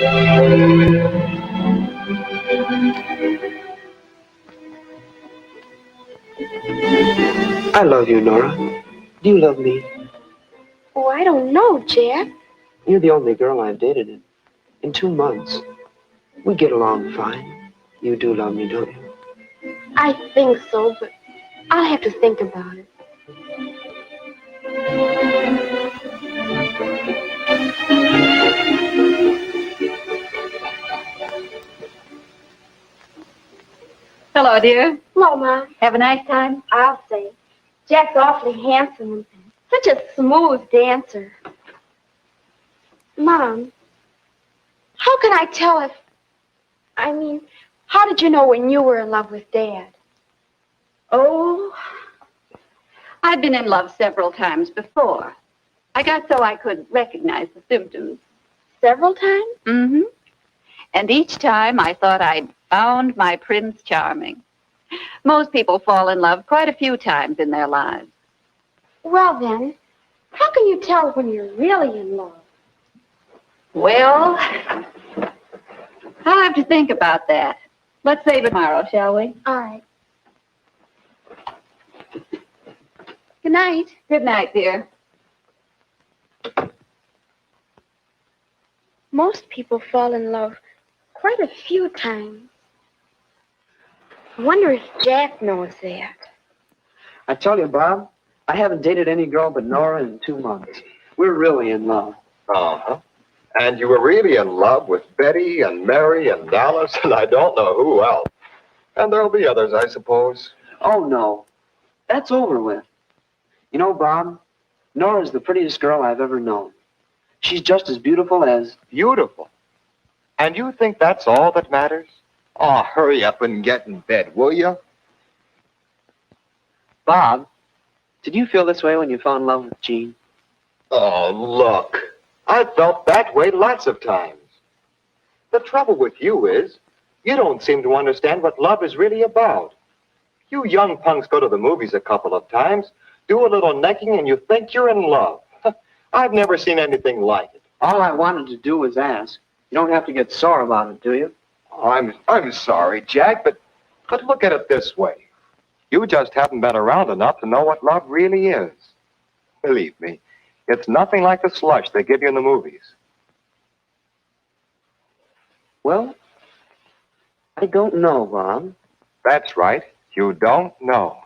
I love you, Nora. Do you love me? Oh, I don't know, Jack. You're the only girl I've dated in 2 months. We get along fine. You do love me, don't you? I think so, but I'll have to think about it. Hello, dear. Hello, Mom. Have a nice time? I'll say. Jack's awfully handsome and such a smooth dancer. Mom, how can I tell if... how did you know when you were in love with Dad? Oh, I've been in love several times before. I got so I could recognize the symptoms. Several times? Mm-hmm. And each time I thought I'd found my Prince Charming. Most people fall in love quite a few times in their lives. Well, then, how can you tell when you're really in love? Well, I'll have to think about that. Let's save it tomorrow, shall we? All right. Good night. Good night, dear. Most people fall in love quite a few times. I wonder if Jack knows that. I tell you, Bob, I haven't dated any girl but Nora in 2 months. We're really in love. Uh-huh. And you were really in love with Betty and Mary and Alice and I don't know who else. And there'll be others, I suppose. Oh, no. That's over with. You know, Bob, Nora's the prettiest girl I've ever known. She's just as beautiful as... Beautiful. And you think that's all that matters? Oh, hurry up and get in bed, will you? Bob, did you feel this way when you fell in love with Jean? Oh, look. I've felt that way lots of times. The trouble with you is, you don't seem to understand what love is really about. You young punks go to the movies a couple of times, do a little necking, and you think you're in love. I've never seen anything like it. All I wanted to do was ask. You don't have to get sore about it, do you? I'm sorry, Jack, but look at it this way. You just haven't been around enough to know what love really is. Believe me, it's nothing like the slush they give you in the movies. Well, I don't know, Bob. That's right. You don't know.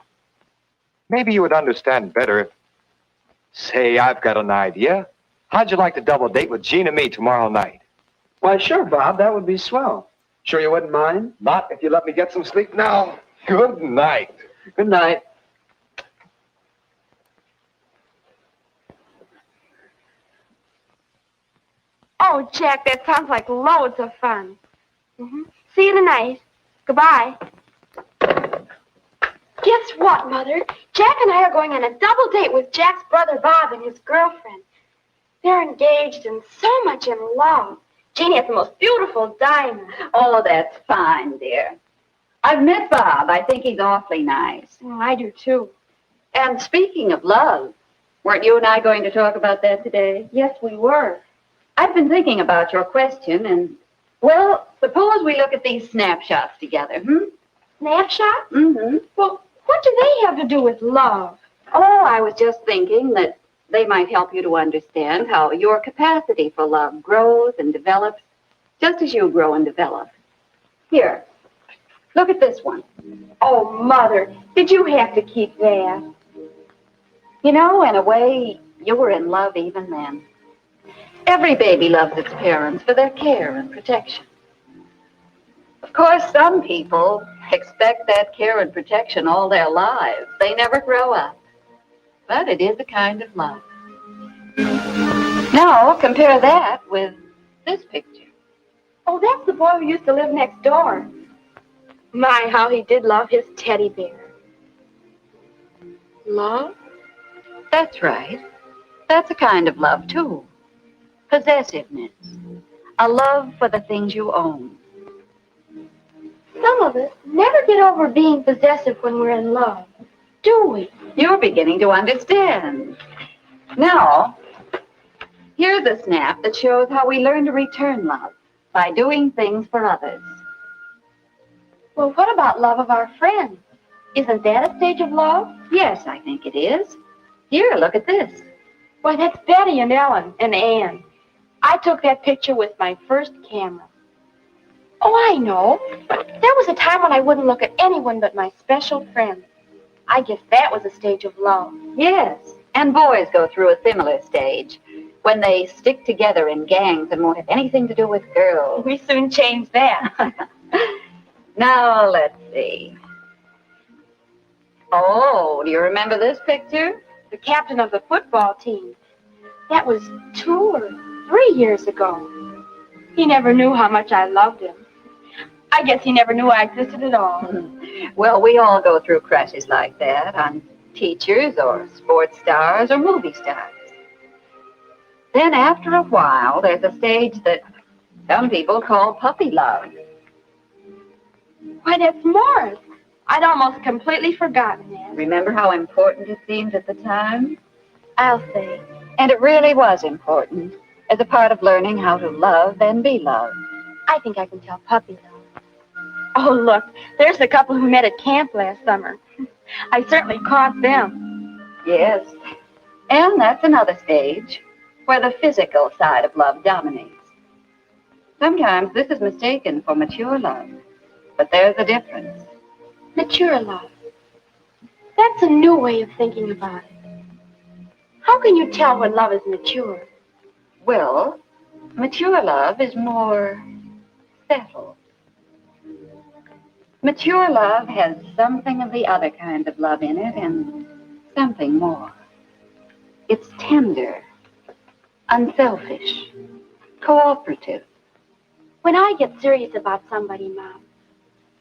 Maybe you would understand better if... Say, I've got an idea. How'd you like to double date with Jean and me tomorrow night? Why, sure, Bob. That would be swell. Sure you wouldn't mind? Not if you let me get some sleep now. Good night. Good night. Oh, Jack, that sounds like loads of fun. See you tonight. Goodbye. Guess what, Mother? Jack and I are going on a double date with Jack's brother Bob and his girlfriend. They're engaged and so much in love. Jeannie has the most beautiful diamond. Oh, that's fine, dear. I've met Bob. I think he's awfully nice. Oh, I do, too. And speaking of love, weren't you and I going to talk about that today? Yes, we were. I've been thinking about your question, and, well, suppose we look at these snapshots together, Snapshot? Mm-hmm. Well, what do they have to do with love? Oh, I was just thinking that they might help you to understand how your capacity for love grows and develops just as you grow and develop. Here, look at this one. Oh, Mother, did you have to keep that? You know, in a way, you were in love even then. Every baby loves its parents for their care and protection. Of course, some people expect that care and protection all their lives. They never grow up. But it is a kind of love. Now, compare that with this picture. Oh, that's the boy who used to live next door. My, how he did love his teddy bear. Love? That's right. That's a kind of love, too. Possessiveness. A love for the things you own. Some of us never get over being possessive when we're in love, do we? You're beginning to understand. Now, here's a snap that shows how we learn to return love. by doing things for others. Well, what about love of our friends? Isn't that a stage of love? Yes, I think it is. Here, look at this. Why, that's Betty and Ellen and Ann. I took that picture with my first camera. Oh, I know. There was a time when I wouldn't look at anyone but my special friends. I guess that was a stage of love. Yes, and boys go through a similar stage when they stick together in gangs and won't have anything to do with girls. We soon changed that. Now, let's see. Oh, do you remember this picture? The captain of the football team. That was 2 or 3 years ago. He never knew how much I loved him. I guess he never knew I existed at all. Well, we all go through crushes like that on teachers or sports stars or movie stars. Then after a while, there's a stage that some people call puppy love. Why, that's Morris. I'd almost completely forgotten that. Remember how important it seemed at the time? I'll say. And it really was important as a part of learning how to love and be loved. I think I can tell puppy love. Oh, look, there's the couple who met at camp last summer. I certainly caught them. Yes. And that's another stage where the physical side of love dominates. Sometimes this is mistaken for mature love, but there's a difference. Mature love. That's a new way of thinking about it. How can you tell when love is mature? Well, mature love is more settled. Mature love has something of the other kind of love in it and something more. It's tender, unselfish, cooperative. When I get serious about somebody, Mom,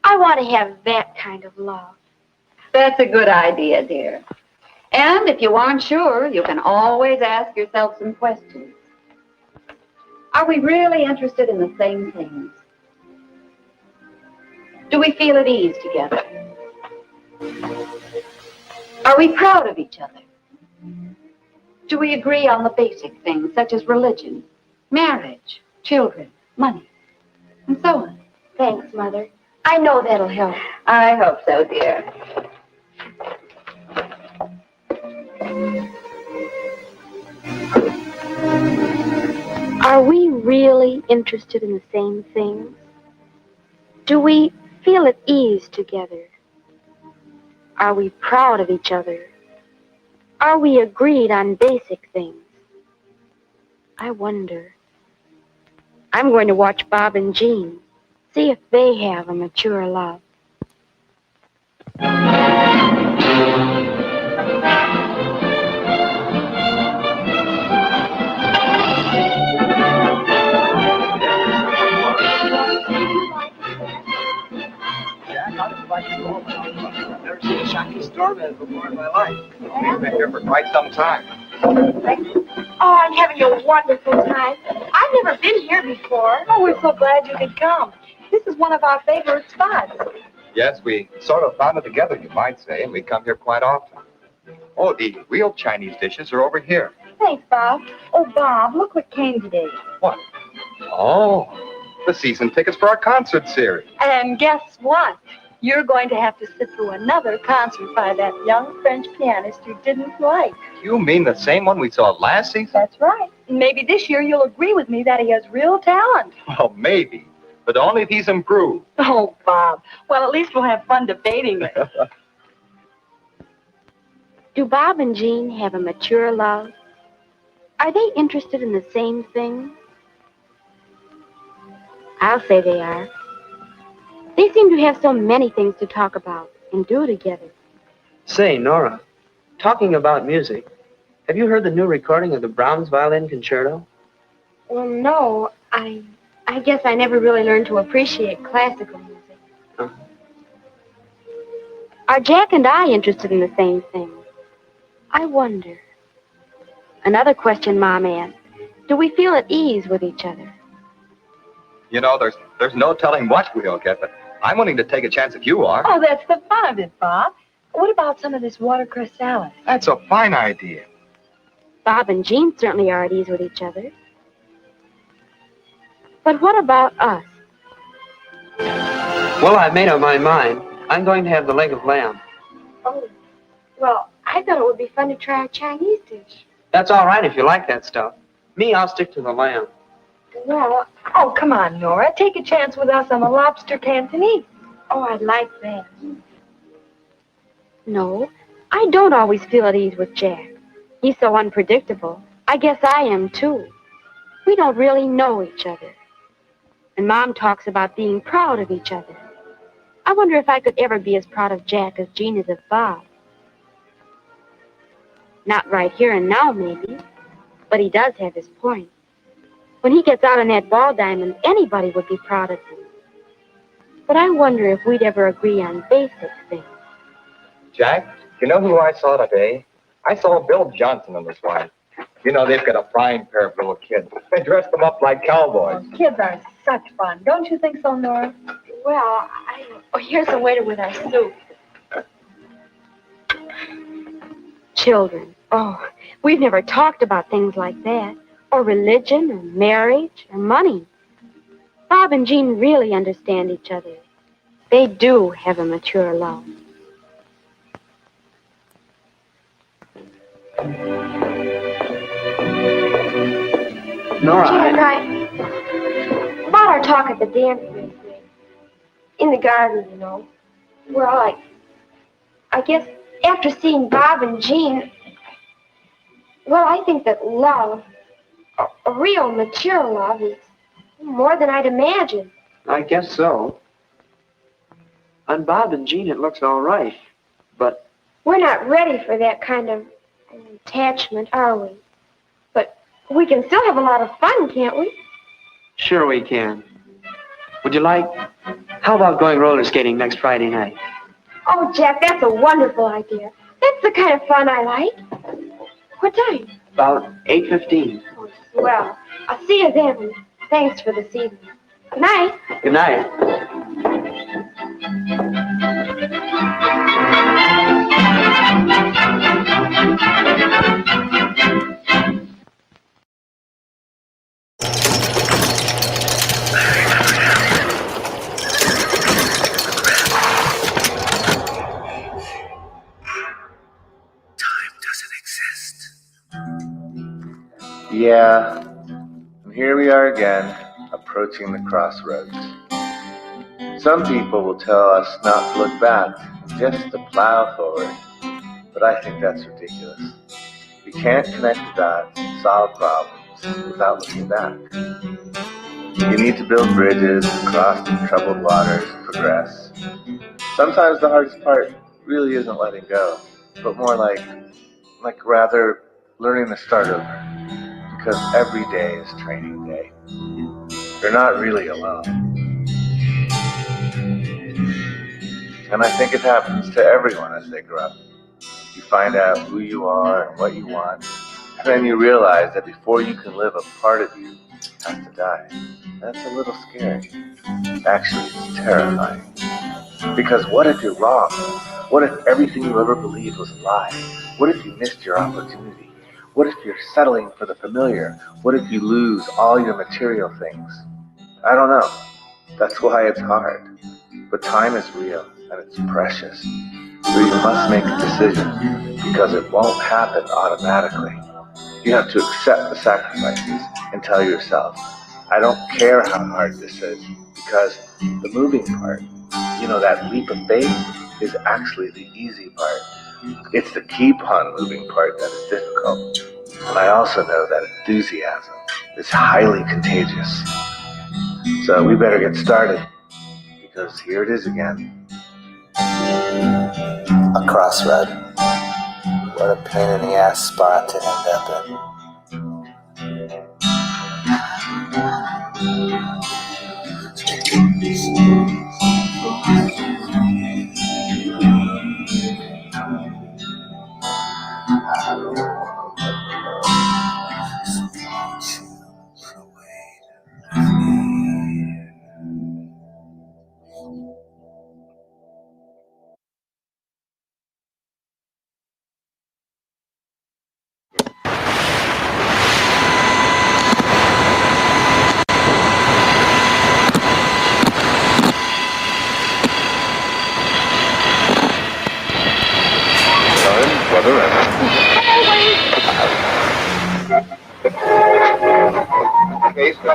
I want to have that kind of love. That's a good idea, dear. And if you aren't sure, you can always ask yourself some questions. Are we really interested in the same things? Do we feel at ease together? Are we proud of each other? Do we agree on the basic things such as religion, marriage, children, money, and so on? Thanks, Mother. I know that'll help. I hope so, dear. Are we really interested in the same things? Do we feel at ease together? Are we proud of each other? Are we agreed on basic things? I wonder. I'm going to watch Bob and Jean, see if they have a mature love. I've never seen a Chinese doorman before in my life. We've been here for quite some time. Oh, I'm having a wonderful time. I've never been here before. Oh, we're so glad you could come. This is one of our favorite spots. Yes, we sort of found it together, you might say, and we come here quite often. Oh, the real Chinese dishes are over here. Thanks, Bob. Oh, Bob, look what came today. What? Oh, the season tickets for our concert series. And guess what? You're going to have to sit through another concert by that young French pianist you didn't like. You mean the same one we saw last season? That's right. Maybe this year you'll agree with me that he has real talent. Well, maybe, but only if he's improved. Oh, Bob. Well, at least we'll have fun debating it. Do Bob and Jean have a mature love? Are they interested in the same things? I'll say they are. They seem to have so many things to talk about and do together. Say, Nora, talking about music, have you heard the new recording of the Brahms Violin Concerto? Well, no, I guess I never really learned to appreciate classical music. Huh. Are Jack and I interested in the same things? I wonder. Another question Mom asked. Do we feel at ease with each other? You know, there's no telling what we'll get, but I'm willing to take a chance if you are. Oh, that's the fun of it, Bob. What about some of this watercress salad? That's a fine idea. Bob and Jean certainly are at ease with each other. But what about us? Well, I've made up my mind. I'm going to have the leg of lamb. Oh, well, I thought it would be fun to try a Chinese dish. That's all right if you like that stuff. Me, I'll stick to the lamb. Well, Oh, come on, Nora. Take a chance with us on the lobster Cantonese. oh, I'd like that. No, I don't always feel at ease with Jack. He's so unpredictable. I guess I am, too. We don't really know each other. And Mom talks about being proud of each other. I wonder if I could ever be as proud of Jack as Jean is of Bob. Not right here and now, maybe. But he does have his point. When he gets out on that ball diamond, anybody would be proud of him. But I wonder if we'd ever agree on basic things. Jack, you know who I saw today? I saw Bill Johnson and his wife. You know, they've got a fine pair of little kids. They dressed them up like cowboys. Oh, kids are such fun. Don't you think so, Nora? Well, oh, here's the waiter with our soup. Children. Oh, we've never talked about things like that. Or religion, or marriage, or money. Bob and Jean really understand each other. They do have a mature love. Nora, Jean and I, about our talk at the dance yesterday. In the garden, you know. Well, I guess after seeing Bob and Jean, well, I think that love, a real mature love, is more than I'd imagined. I guess so. On Bob and Jean, it looks all right. But We're not ready for that kind of attachment, are we? But we can still have a lot of fun, can't we? sure we can. Would you like... How about going roller skating next Friday night? Oh, Jack, that's a wonderful idea. That's the kind of fun I like. What time? About 8:15. Oh, swell. I'll see you then. And thanks for this evening. Good night. Good night. Yeah, and here we are again, approaching the crossroads. Some people will tell us not to look back, just to plow forward, but I think that's ridiculous. We can't connect the dots and solve problems without looking back. You need to build bridges, cross troubled waters, progress. Sometimes the hardest part really isn't letting go, but more like rather learning to start over. Because every day is training day. You're not really alone. And I think it happens to everyone as they grow up. You find out who you are and what you want, and then you realize that before you can live, a part of you has to die. That's a little scary. Actually, it's terrifying. Because what if you're wrong? What if everything you ever believed was a lie? What if you missed your opportunity? What if you're settling for the familiar? What if you lose all your material things? I don't know. That's why it's hard. But time is real and it's precious. So you must make a decision because it won't happen automatically. You have to accept the sacrifices and tell yourself, I don't care how hard this is because the moving part, that leap of faith is actually the easy part. It's the keep on moving part that is difficult. And I also know that enthusiasm is highly contagious. So we better get started, because here it is again. A crossroad. What a pain in the ass spot to end up in.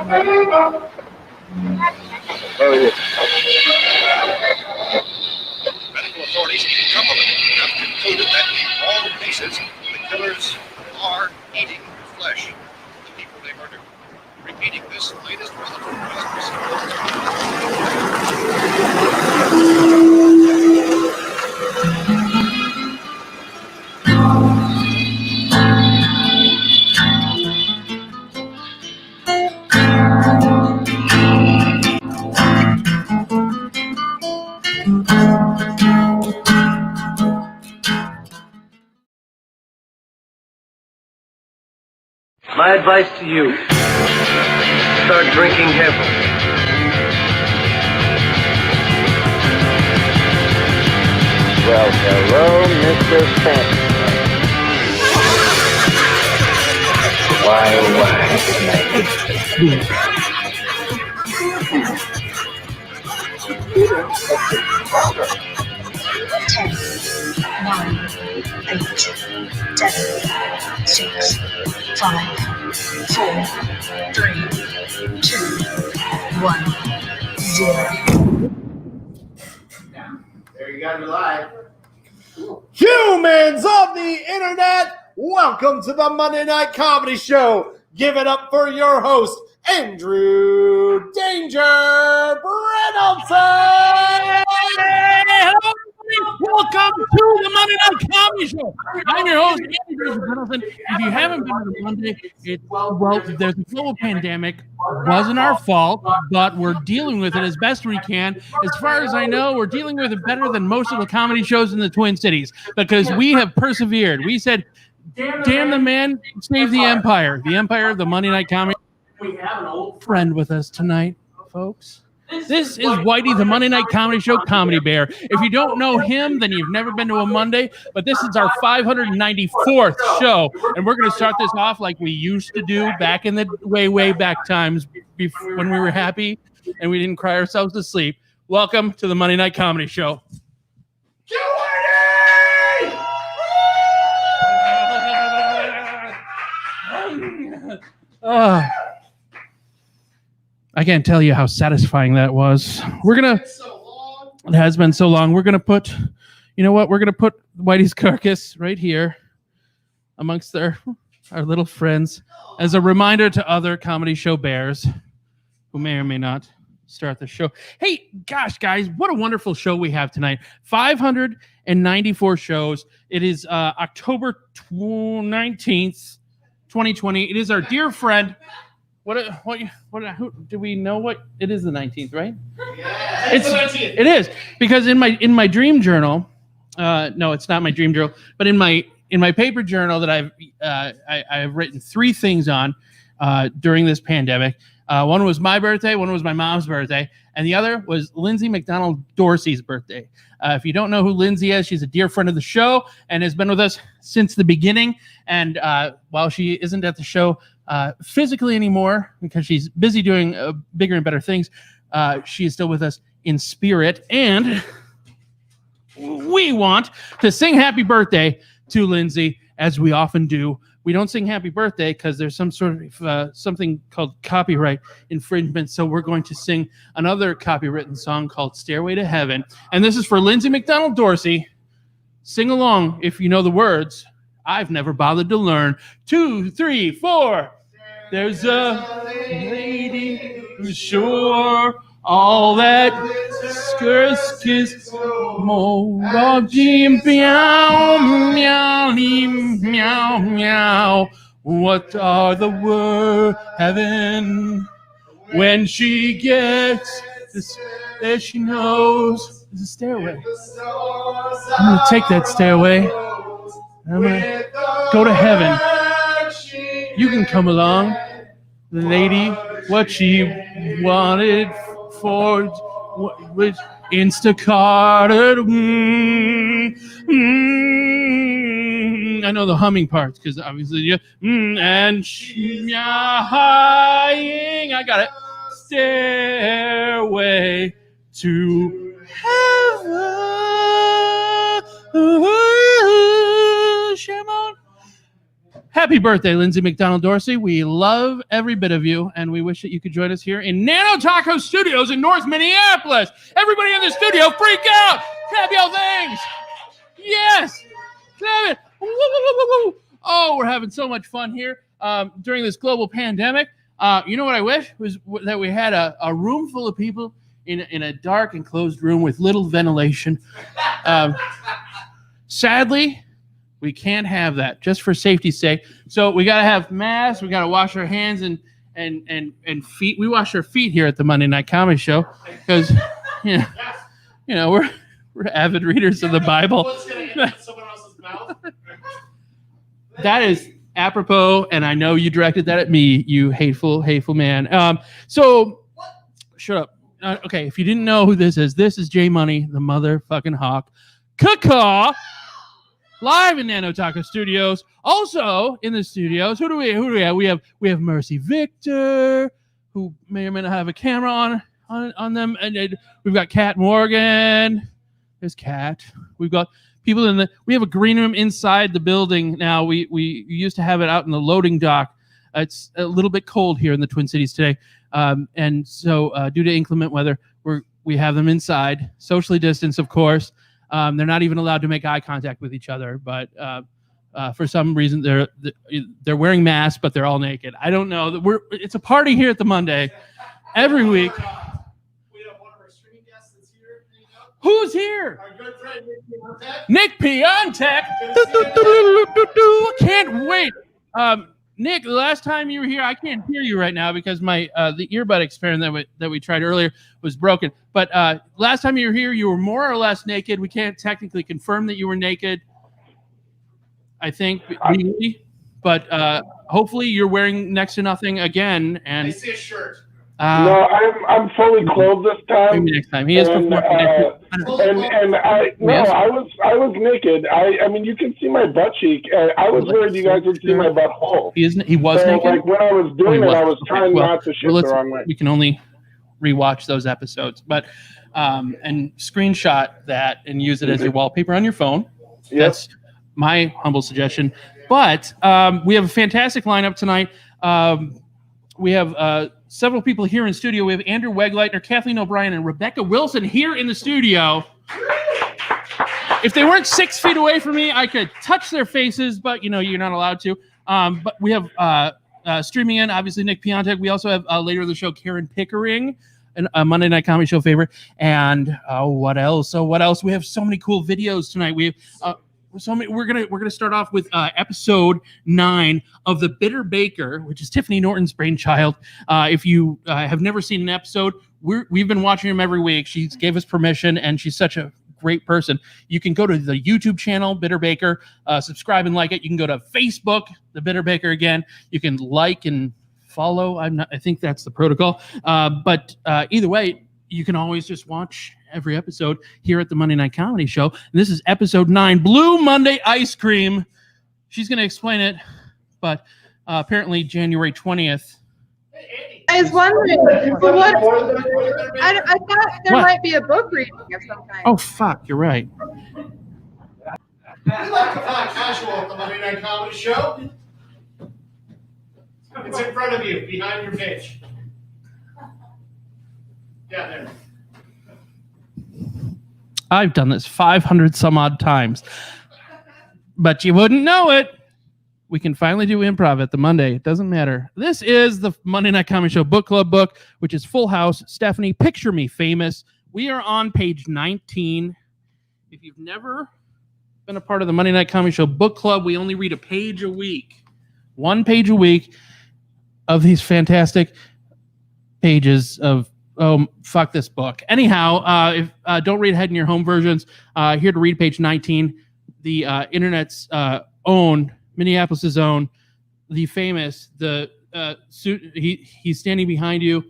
Medical authorities in Cumberland have concluded that in all cases, the killers are eating flesh of the people they murdered. Repeating this latest relative My advice to you, start drinking heavily. Well, hello, Mr. Fenton. Why, There you got me live. Humans of the internet, welcome to the Monday Night Comedy Show. Give it up for your host, Andrew Danger Brenelson. Hello, welcome to the Monday Night Comedy Show. I'm your host, Andrew Brenelson. If you haven't been to Monday, there's a global pandemic. Wasn't our fault, but we're dealing with it as best we can. As far as I know, we're dealing with it better than most of the comedy shows in the Twin Cities because we have persevered. We said, damn the man, save the empire of the Monday Night Comedy. We have an old friend with us tonight, folks. This is Whitey, the Monday Night Comedy Show Comedy Bear. If you don't know him, then you've never been to a Monday, but this is our 594th show, and we're going to start this off like we used to do back in the way back times when we were happy and we didn't cry ourselves to sleep. Welcome to the Monday Night Comedy Show. I can't tell you how satisfying that was. It has been so long. We're gonna put, you know what? We're gonna put Whitey's carcass right here amongst our little friends as a reminder to other comedy show bears who may or may not start the show. Hey, gosh, guys, what a wonderful show we have tonight. 594 shows. It is October 19th, 2020. It is our dear friend. Who do we know what it is? The 19th, right? Yeah, it's the 19th. It is because in my dream journal, no, it's not my dream journal, but in my paper journal that I've written 3 things on during this pandemic. One was my birthday, one was my mom's birthday, and the other was Lindsay McDonald Dorsey's birthday. If you don't know who Lindsay is, she's a dear friend of the show and has been with us since the beginning. And while she isn't at the show physically anymore because she's busy doing bigger and better things, she is still with us in spirit. And we want to sing happy birthday to Lindsay, as we often do. We don't sing happy birthday because there's some sort of something called copyright infringement. So we're going to sing another copywritten song called Stairway to Heaven. And this is for Lindsay McDonald Dorsey. Sing along if you know the words. I've never bothered to learn. 2, 3, 4. There's a lady who's sure all that skirts kiss more of Jim meow meow meow meow. What are the words heaven when she gets this? There she knows there's a stairway. I'm gonna take that stairway. I'm gonna go to heaven. You can come along, the lady. What she wanted for which Instacart. I know the humming parts because obviously and she, I got it. Stairway to heaven. Shimon. Happy birthday, Lindsay McDonald Dorsey. We love every bit of you, and we wish that you could join us here in Nano Taco Studios in North Minneapolis. Everybody in the studio, freak out! Clap your things! Yes! Clap it! Woo, woo, woo, woo, woo. Oh, we're having so much fun here during this global pandemic. You know what I wish was that we had a room full of people in a dark enclosed room with little ventilation. Sadly, we can't have that, just for safety's sake. So we got to have masks. We got to wash our hands and feet. We wash our feet here at the Monday Night Comedy Show because, you know, we're avid readers of the Bible. That is apropos, and I know you directed that at me, you hateful man. So shut up. Okay, if you didn't know who this is J Money, the motherfucking hawk. Caw live in Nano Taco Studios. Also in the studios, who do we have? We have Mercy Victor, who may or may not have a camera on them, and we've got Kat Morgan. There's Kat. We've got people we have a green room inside the building now. We used to have it out in the loading dock. It's a little bit cold here in the Twin Cities today, and so due to inclement weather, we have them inside, socially distanced, of course. They're not even allowed to make eye contact with each other, but for some reason they're wearing masks, but they're all naked. I don't know. It's a party here at the Monday every week. We have one of our streaming guests that's here. Who's here? Our good friend Nick Piontek. Nick Piontek. Can't wait. Nick, the last time you were here, I can't hear you right now because my the earbud experiment that we tried earlier was broken. But last time you were here, you were more or less naked. We can't technically confirm that you were naked, I think, but hopefully you're wearing next to nothing again. And I see a shirt. No, I'm fully clothed this time. Maybe next time. He is and I was naked. I mean, you can see my butt cheek. I was worried you guys would see my butthole. He was naked. Like when I was doing it, I was trying not to shit the wrong way. We can only rewatch those episodes, but and screenshot that and use it as your wallpaper on your phone. Yep. That's my humble suggestion. But we have a fantastic lineup tonight. We have several people here in studio. We have Andrew Wegleitner, Kathleen O'Brien, and Rebecca Wilson here in the studio. If they weren't 6 feet away from me, I could touch their faces, but you're not allowed to. But we have streaming in, obviously, Nick Piontek. We also have later in the show, Karen Pickering, a Monday Night Comedy Show favorite. And what else? We have so many cool videos tonight. We have we're gonna start off with episode 9 of The Bitter Baker, which is Tiffany Norton's brainchild. If you have never seen an episode, we've been watching them every week. She gave us permission, and she's such a great person. You can go to the YouTube channel Bitter Baker, subscribe and like it. You can go to Facebook, The Bitter Baker again. You can like and follow. I think that's the protocol. But either way, you can always just watch every episode here at the Monday Night Comedy Show. And this is episode 9, Blue Monday Ice Cream. She's going to explain it, but apparently January 20th. I was wondering, what? I thought there might be a book reading of some kind. Oh, fuck, you're right. We like to find casual at the Monday Night Comedy Show. It's in front of you, behind your page. Yeah, there. I've done this 500 some odd times, but you wouldn't know it. We can finally do improv at the Monday. It doesn't matter. This is the Monday Night Comedy Show book club book, which is Full House. Stephanie, Picture Me Famous. We are on page 19. If you've never been a part of the Monday Night Comedy Show book club, we only read a page a week. 1 page a week of these fantastic pages of fuck this book. Anyhow, if don't read ahead in your home versions. Here to read page 19, the internet's own, Minneapolis' own, the famous, he's standing behind you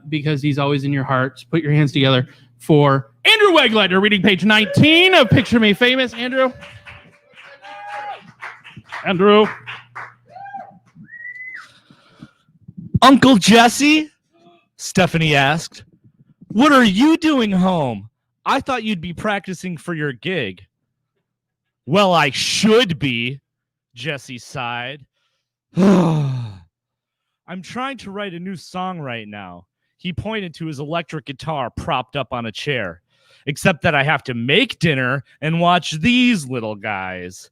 because he's always in your heart. So put your hands together for Andrew Wegleitner, reading page 19 of Picture Me Famous. Andrew. Uncle Jesse? Stephanie asked. What are you doing home? I thought you'd be practicing for your gig. Well, I should be. Jesse sighed. I'm trying to write a new song right now. He pointed to his electric guitar propped up on a chair. Except that I have to make dinner and watch these little guys.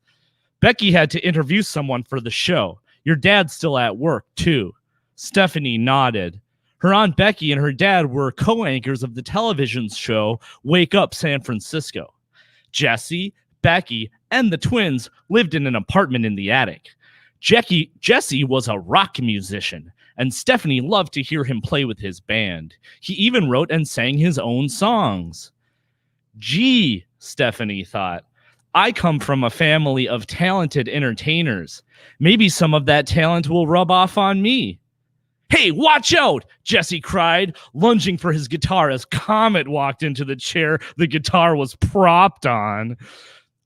Becky had to interview someone for the show. Your dad's still at work, too. Stephanie nodded. Her Aunt Becky and her dad were co-anchors of the television show Wake Up San Francisco. Jesse, Becky, and the twins lived in an apartment in the attic. Jesse was a rock musician, and Stephanie loved to hear him play with his band. He even wrote and sang his own songs. Gee, Stephanie thought, I come from a family of talented entertainers. Maybe some of that talent will rub off on me. Hey, watch out, Jesse cried, lunging for his guitar as Comet walked into the chair the guitar was propped on.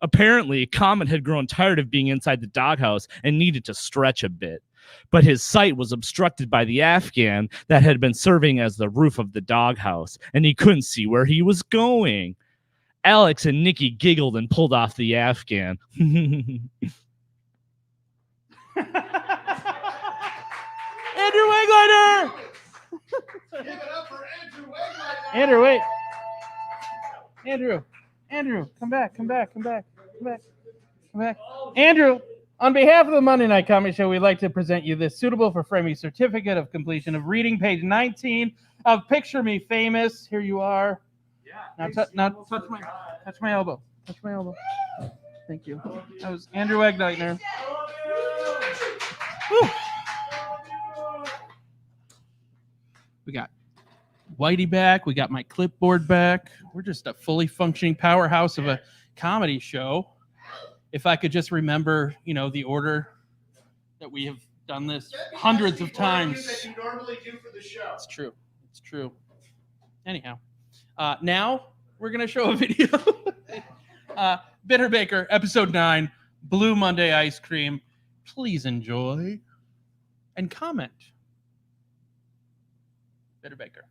Apparently, Comet had grown tired of being inside the doghouse and needed to stretch a bit. But his sight was obstructed by the Afghan that had been serving as the roof of the doghouse, and he couldn't see where he was going. Alex and Nikki giggled and pulled off the Afghan. Andrew Wegleiter! Give it up for Andrew Wegleiter! Andrew, wait. Andrew, come back. Andrew, on behalf of the Monday Night Comedy Show, we'd like to present you this suitable for framing certificate of completion of reading page 19 of Picture Me Famous. Here you are. Now touch my elbow. Touch my elbow. Thank you. That was Andrew Wegleiter. Woo. We got Whitey back. We got my clipboard back. We're just a fully functioning powerhouse of a comedy show. If I could just remember, the order that we have done this hundreds of times. That you normally do for the show. It's true. Anyhow, now we're going to show a video. Bitter Baker, episode 9, Blue Monday Ice Cream. Please enjoy and comment. Bitter Baker.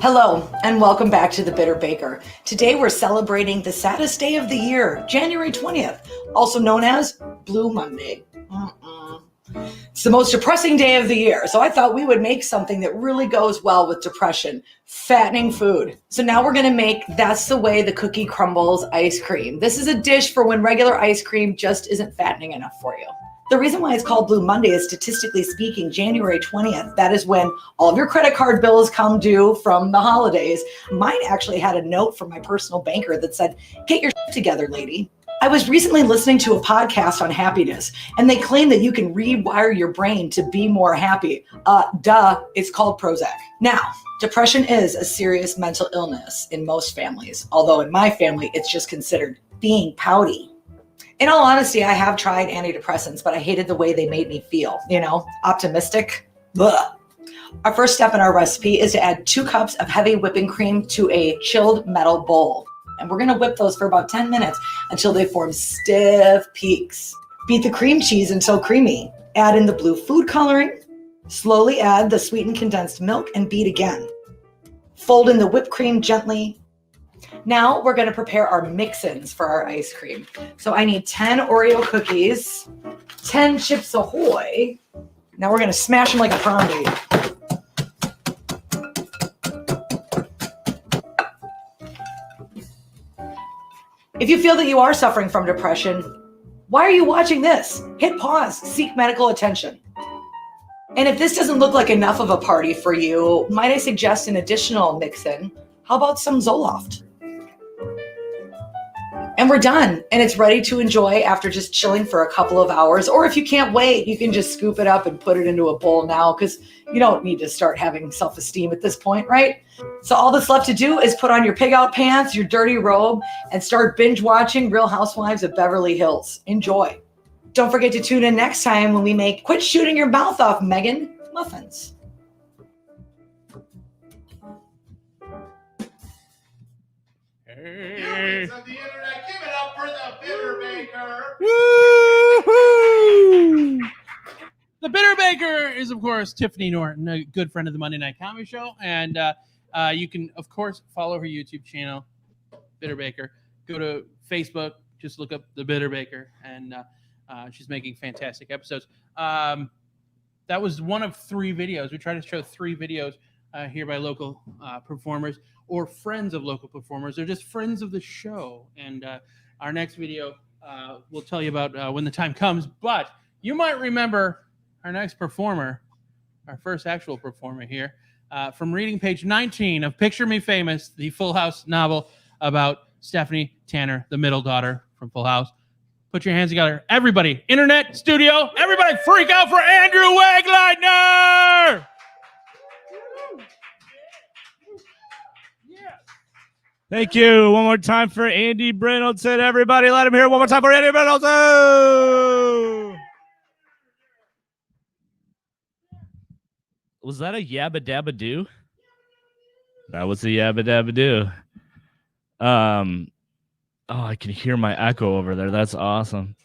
Hello, and welcome back to The Bitter Baker. Today we're celebrating the saddest day of the year, January 20th, also known as Blue Monday. It's the most depressing day of the year, so I thought we would make something that really goes well with depression, fattening food. So now we're going to make That's the Way the Cookie Crumbles ice cream. This is a dish for when regular ice cream just isn't fattening enough for you. The reason why it's called Blue Monday is, statistically speaking, January 20th. That is when all of your credit card bills come due from the holidays. Mine actually had a note from my personal banker that said, "Get your shit together, lady." I was recently listening to a podcast on happiness, and they claim that you can rewire your brain to be more happy. It's called Prozac. Now, depression is a serious mental illness in most families, although in my family, it's just considered being pouty. In all honesty, I have tried antidepressants, but I hated the way they made me feel. Optimistic. Blah. Our first step in our recipe is to add 2 cups of heavy whipping cream to a chilled metal bowl. And we're going to whip those for about 10 minutes until they form stiff peaks. Beat the cream cheese until creamy. Add in the blue food coloring. Slowly add the sweetened condensed milk and beat again. Fold in the whipped cream gently. Now we're going to prepare our mix-ins for our ice cream. So I need 10 Oreo cookies, 10 Chips Ahoy. Now we're going to smash them like a poundie. If you feel that you are suffering from depression, why are you watching this? Hit pause, seek medical attention. And if this doesn't look like enough of a party for you, might I suggest an additional mix-in? How about some Zoloft? And we're done, and it's ready to enjoy after just chilling for a couple of hours. Or if you can't wait, you can just scoop it up and put it into a bowl now, because you don't need to start having self-esteem at this point, right? So all that's left to do is put on your pig-out pants, your dirty robe, and start binge-watching Real Housewives of Beverly Hills. Enjoy. Don't forget to tune in next time when we make Quit Shooting Your Mouth Off, Megan muffins. Humans of the internet, give it up for the Bitter Baker. Woo-hoo! The Bitter Baker is, of course, Tiffany Norton, a good friend of the Monday Night Comedy Show. And You can, of course, follow her YouTube channel, Bitter Baker. Go to Facebook, just look up The Bitter Baker, and she's making fantastic episodes. That was one of 3 videos. We try to show 3 videos here by local performers or friends of local performers. They're just friends of the show. And our next video we'll tell you about when the time comes. But you might remember our next performer, our first actual performer here, from reading page 19 of Picture Me Famous, the Full House novel about Stephanie Tanner, the middle daughter from Full House. Put your hands together. Everybody, internet, studio, everybody freak out for Andrew Wegleitner! Thank you. One more time for Andy Brindleton. Everybody, let him hear one more time for Andy Brindleton. Was that a yabba dabba doo? That was a yabba dabba doo. Oh, I can hear my echo over there. That's awesome.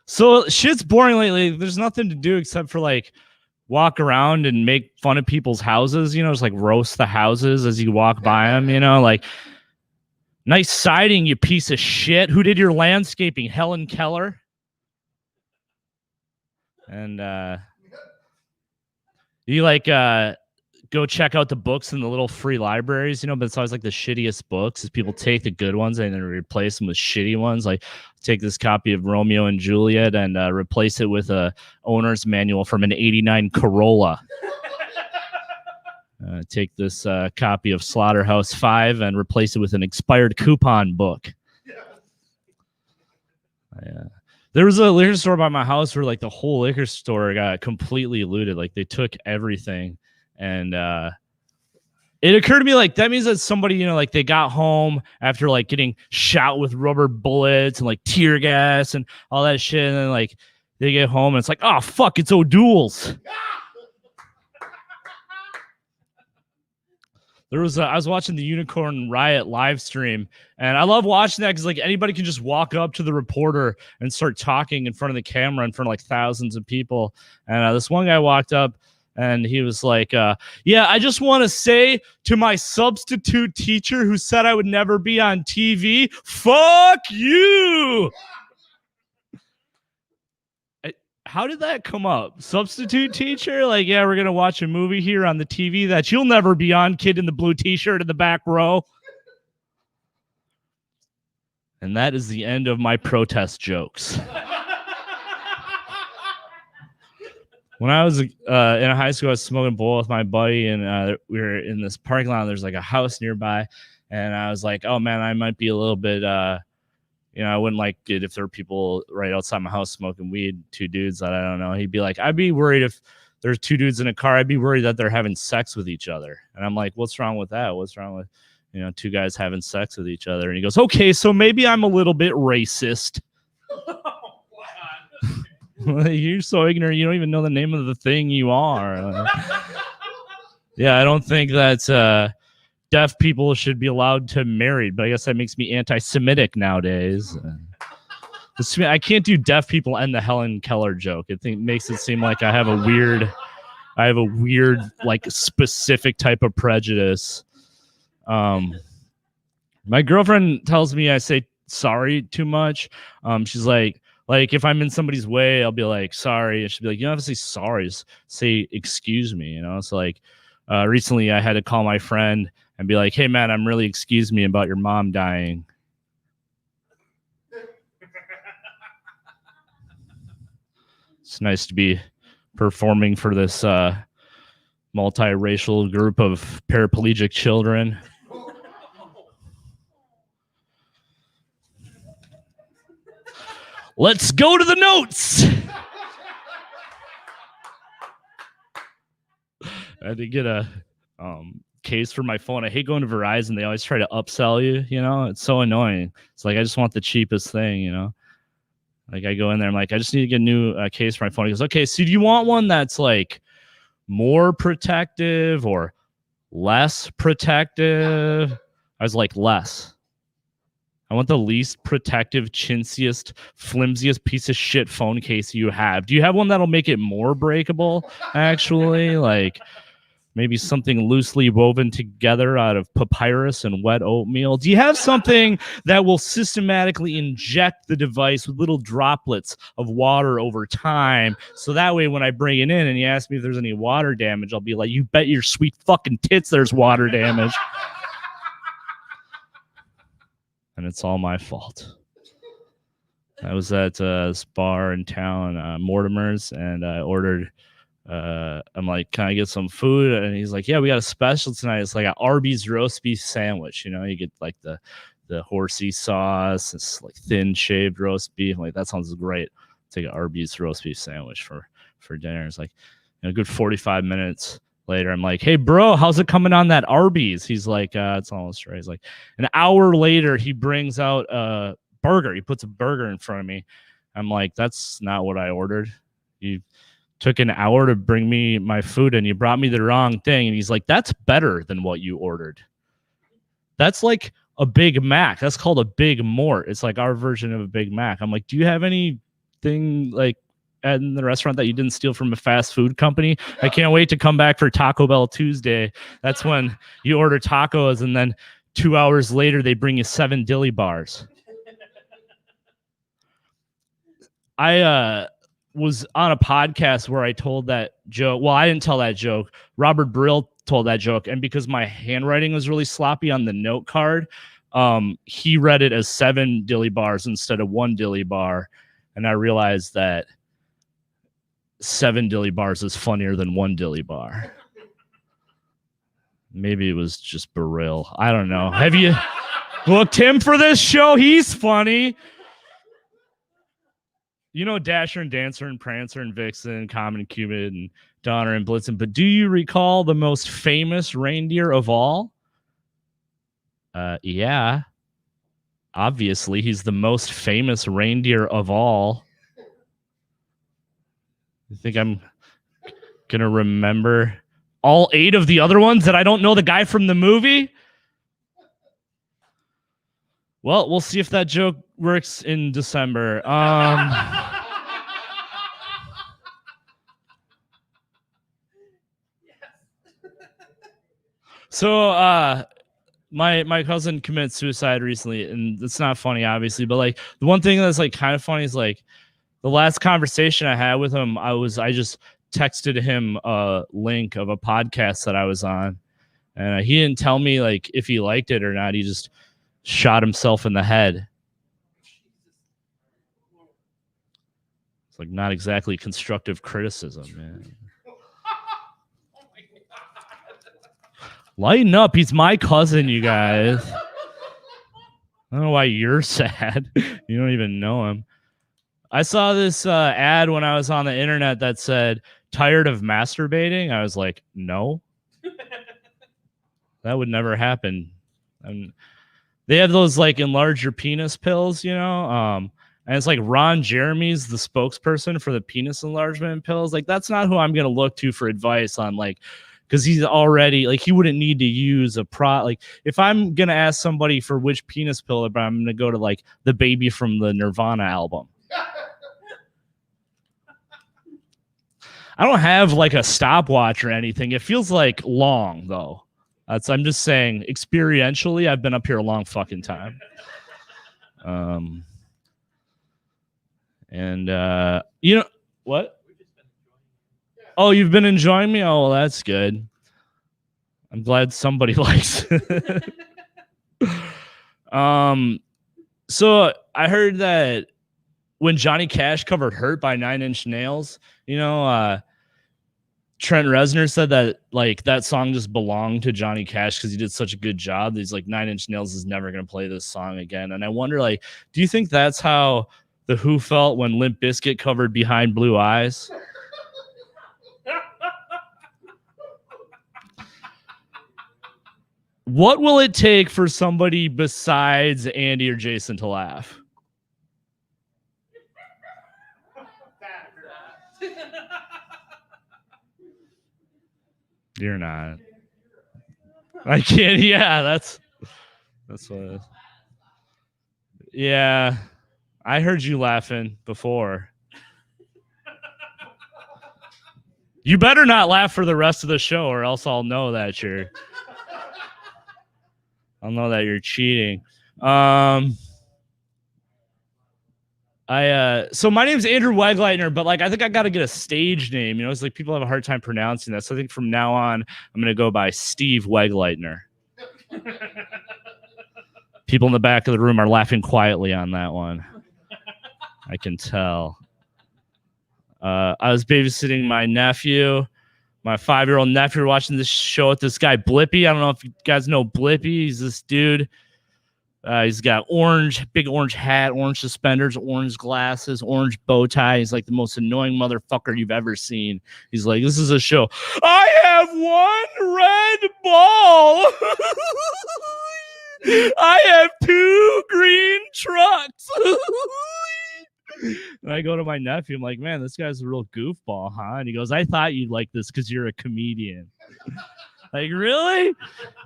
So shit's boring lately. There's nothing to do except for like walk around and make fun of people's houses. You know, just like roast the houses as you walk by them. You know, like nice siding, you piece of shit. Who did your landscaping? Helen Keller. And you like go check out the books in the little free libraries, you know, but it's always like the shittiest books is people take the good ones and then replace them with shitty ones. Like take this copy of Romeo and Juliet and replace it with a owner's manual from an 89 Corolla. Take this copy of Slaughterhouse 5 and replace it with an expired coupon book. There was a liquor store by my house where like the whole liquor store got completely looted. Like they took everything. And it occurred to me like that means that somebody, you know, like they got home after like getting shot with rubber bullets and like tear gas and all that shit. And then like they get home and it's like, oh, fuck, it's O'Doul's. I was watching the Unicorn Riot live stream, and I love watching that because like anybody can just walk up to the reporter and start talking in front of the camera in front of like thousands of people. And this one guy walked up and he was like, yeah, I just want to say to my substitute teacher who said I would never be on TV, fuck you. How did that come up? Substitute teacher? Like, yeah, we're going to watch a movie here on the TV that you'll never be on, kid in the blue t-shirt in the back row. And that is the end of my protest jokes. When I was in high school, I was smoking a bowl with my buddy, and we were in this parking lot. There's like a house nearby, and I was like, oh, man, I might be a little bit... you know, I wouldn't like it if there were people right outside my house smoking weed, 2 dudes that I don't know. He'd be like, I'd be worried if there's 2 dudes in a car. I'd be worried that they're having sex with each other. And I'm like, what's wrong with that? What's wrong with, you know, 2 guys having sex with each other? And he goes, okay, so maybe I'm a little bit racist. You're so ignorant. You don't even know the name of the thing you are. Yeah, I don't think that deaf people should be allowed to marry, but I guess that makes me anti-Semitic nowadays. I can't do deaf people and the Helen Keller joke. It makes it seem like I have a weird like specific type of prejudice. My girlfriend tells me I say sorry too much. She's like if I'm in somebody's way, I'll be like sorry, and she'll be like, you don't have to say sorry, just say excuse me, you know. So like recently I had to call my friend and be like, hey, man, I'm really excuse me about your mom dying. It's nice to be performing for this multiracial group of paraplegic children. Let's go to the notes. I had to get a case for my phone. I hate going to Verizon. They always try to upsell you, you know. It's so annoying. It's like I just want the cheapest thing, you know. Like I go in there, I'm like, I just need to get a new case for my phone. He goes, okay, so do you want one that's like more protective or less protective? I was like, less. I want the least protective, chintziest, flimsiest piece of shit phone case you have. Do you have one that'll make it more breakable, actually? Like, Maybe something loosely woven together out of papyrus and wet oatmeal? Do you have something that will systematically inject the device with little droplets of water over time? So that way, when I bring it in and you ask me if there's any water damage, I'll be like, you bet your sweet fucking tits there's water damage. And it's all my fault. I was at this bar in town, Mortimer's, and I ordered... I'm like, can I get some food? And he's like, yeah, we got a special tonight. It's like an Arby's roast beef sandwich. You know, you get like the horsey sauce. It's like thin shaved roast beef. I'm like, that sounds great. Take an Arby's roast beef sandwich for dinner. It's like, a good 45 minutes later, I'm like, hey, bro, how's it coming on that Arby's? He's like, it's almost right. He's like, an hour later, he brings out a burger. He puts a burger in front of me. I'm like, that's not what I ordered. You took an hour to bring me my food and you brought me the wrong thing. And he's like, that's better than what you ordered. That's like a Big Mac. That's called a Big Mort. It's like our version of a Big Mac. I'm like, do you have anything like in the restaurant that you didn't steal from a fast food company? I can't wait to come back for Taco Bell Tuesday. That's when you order tacos and then 2 hours later they bring you 7 dilly bars. I was on a podcast where I told that joke. Well, I didn't tell that joke. Robert Brill told that joke. And because my handwriting was really sloppy on the note card, he read it as 7 dilly bars instead of 1 dilly bar. And I realized that 7 dilly bars is funnier than 1 dilly bar. Maybe it was just Brill. I don't know. Have you booked him for this show? He's funny. You know Dasher and Dancer and Prancer and Vixen, Comet and Cupid and Donner and Blitzen, but do you recall the most famous reindeer of all? Yeah. Obviously, he's the most famous reindeer of all. You think I'm going to remember all 8 of the other ones that I don't know the guy from the movie? Well, we'll see if that joke works in December. So my cousin committed suicide recently, and it's not funny, obviously, but like the one thing that's like kind of funny is like the last conversation I had with him, I just texted him a link of a podcast that I was on, and he didn't tell me like if he liked it or not. He just shot himself in the head. It's like not exactly constructive criticism, man. Lighten up. He's my cousin, you guys. I don't know why you're sad. You don't even know him. I saw this ad when I was on the internet that said, tired of masturbating? I was like, no. That would never happen. And they have those like enlarge your penis pills, you know? And it's like Ron Jeremy's the spokesperson for the penis enlargement pills. Like, that's not who I'm going to look to for advice on, like, because he's already, like, he wouldn't need to use like, if I'm going to ask somebody for which penis pill, I'm going to go to, like, the Baby from the Nirvana album. I don't have, like, a stopwatch or anything. It feels, like, long, though. I'm just saying, experientially, I've been up here a long fucking time. You know, what? Oh, you've been enjoying me? Oh, well, that's good. I'm glad somebody likes it. So I heard that when Johnny Cash covered Hurt by 9 Inch Nails, you know, Trent Reznor said that like that song just belonged to Johnny Cash because he did such a good job. He's like, 9 Inch Nails is never going to play this song again. And I wonder, like, do you think that's how The Who felt when Limp Bizkit covered Behind Blue Eyes? What will it take for somebody besides Andy or Jason to laugh? You're not. I can't. Yeah, that's what it is. Yeah, I heard you laughing before. You better not laugh for the rest of the show, or else I'll know that you're cheating. So my name's Andrew Wegleitner, but like I think I gotta get a stage name. It's like people have a hard time pronouncing that. So I think from now on I'm gonna go by Steve Wegleitner. People in the back of the room are laughing quietly on that one. I can tell. I was babysitting my nephew, my 5-year-old nephew, watching this show with this guy Blippy. I don't know if you guys know Blippy. He's this dude. He's got big orange hat, orange suspenders, orange glasses, orange bow tie. He's like the most annoying motherfucker you've ever seen. He's like, this is a show. I have one red ball. I have 2 green trucks. And I go to my nephew. I'm like, man, this guy's a real goofball, huh? And he goes, I thought you'd like this because you're a comedian. Like, really?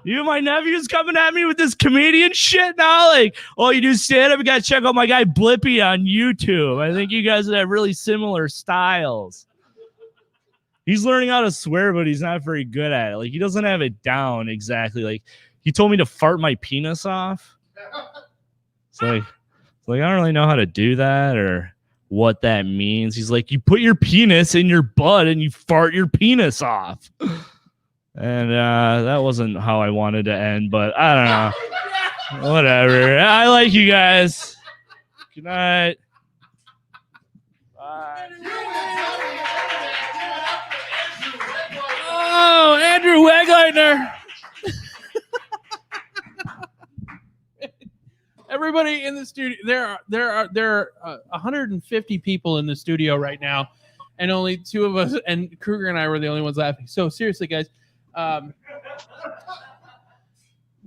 You, my nephew's coming at me with this comedian shit now? Like, oh, you do stand up? You got to check out my guy Blippy on YouTube. I think you guys have really similar styles. He's learning how to swear, but he's not very good at it. Like, he doesn't have it down exactly. Like, he told me to fart my penis off. It's like I don't really know how to do that or what that means. He's like, you put your penis in your butt and you fart your penis off. And that wasn't how I wanted to end, but I don't know. Whatever. I like you guys. Good night. Bye. Oh, Andrew Wegleitner. Everybody in the studio, there are 150 people in the studio right now, and only 2 of us, and Kruger and I were the only ones laughing. So seriously, guys,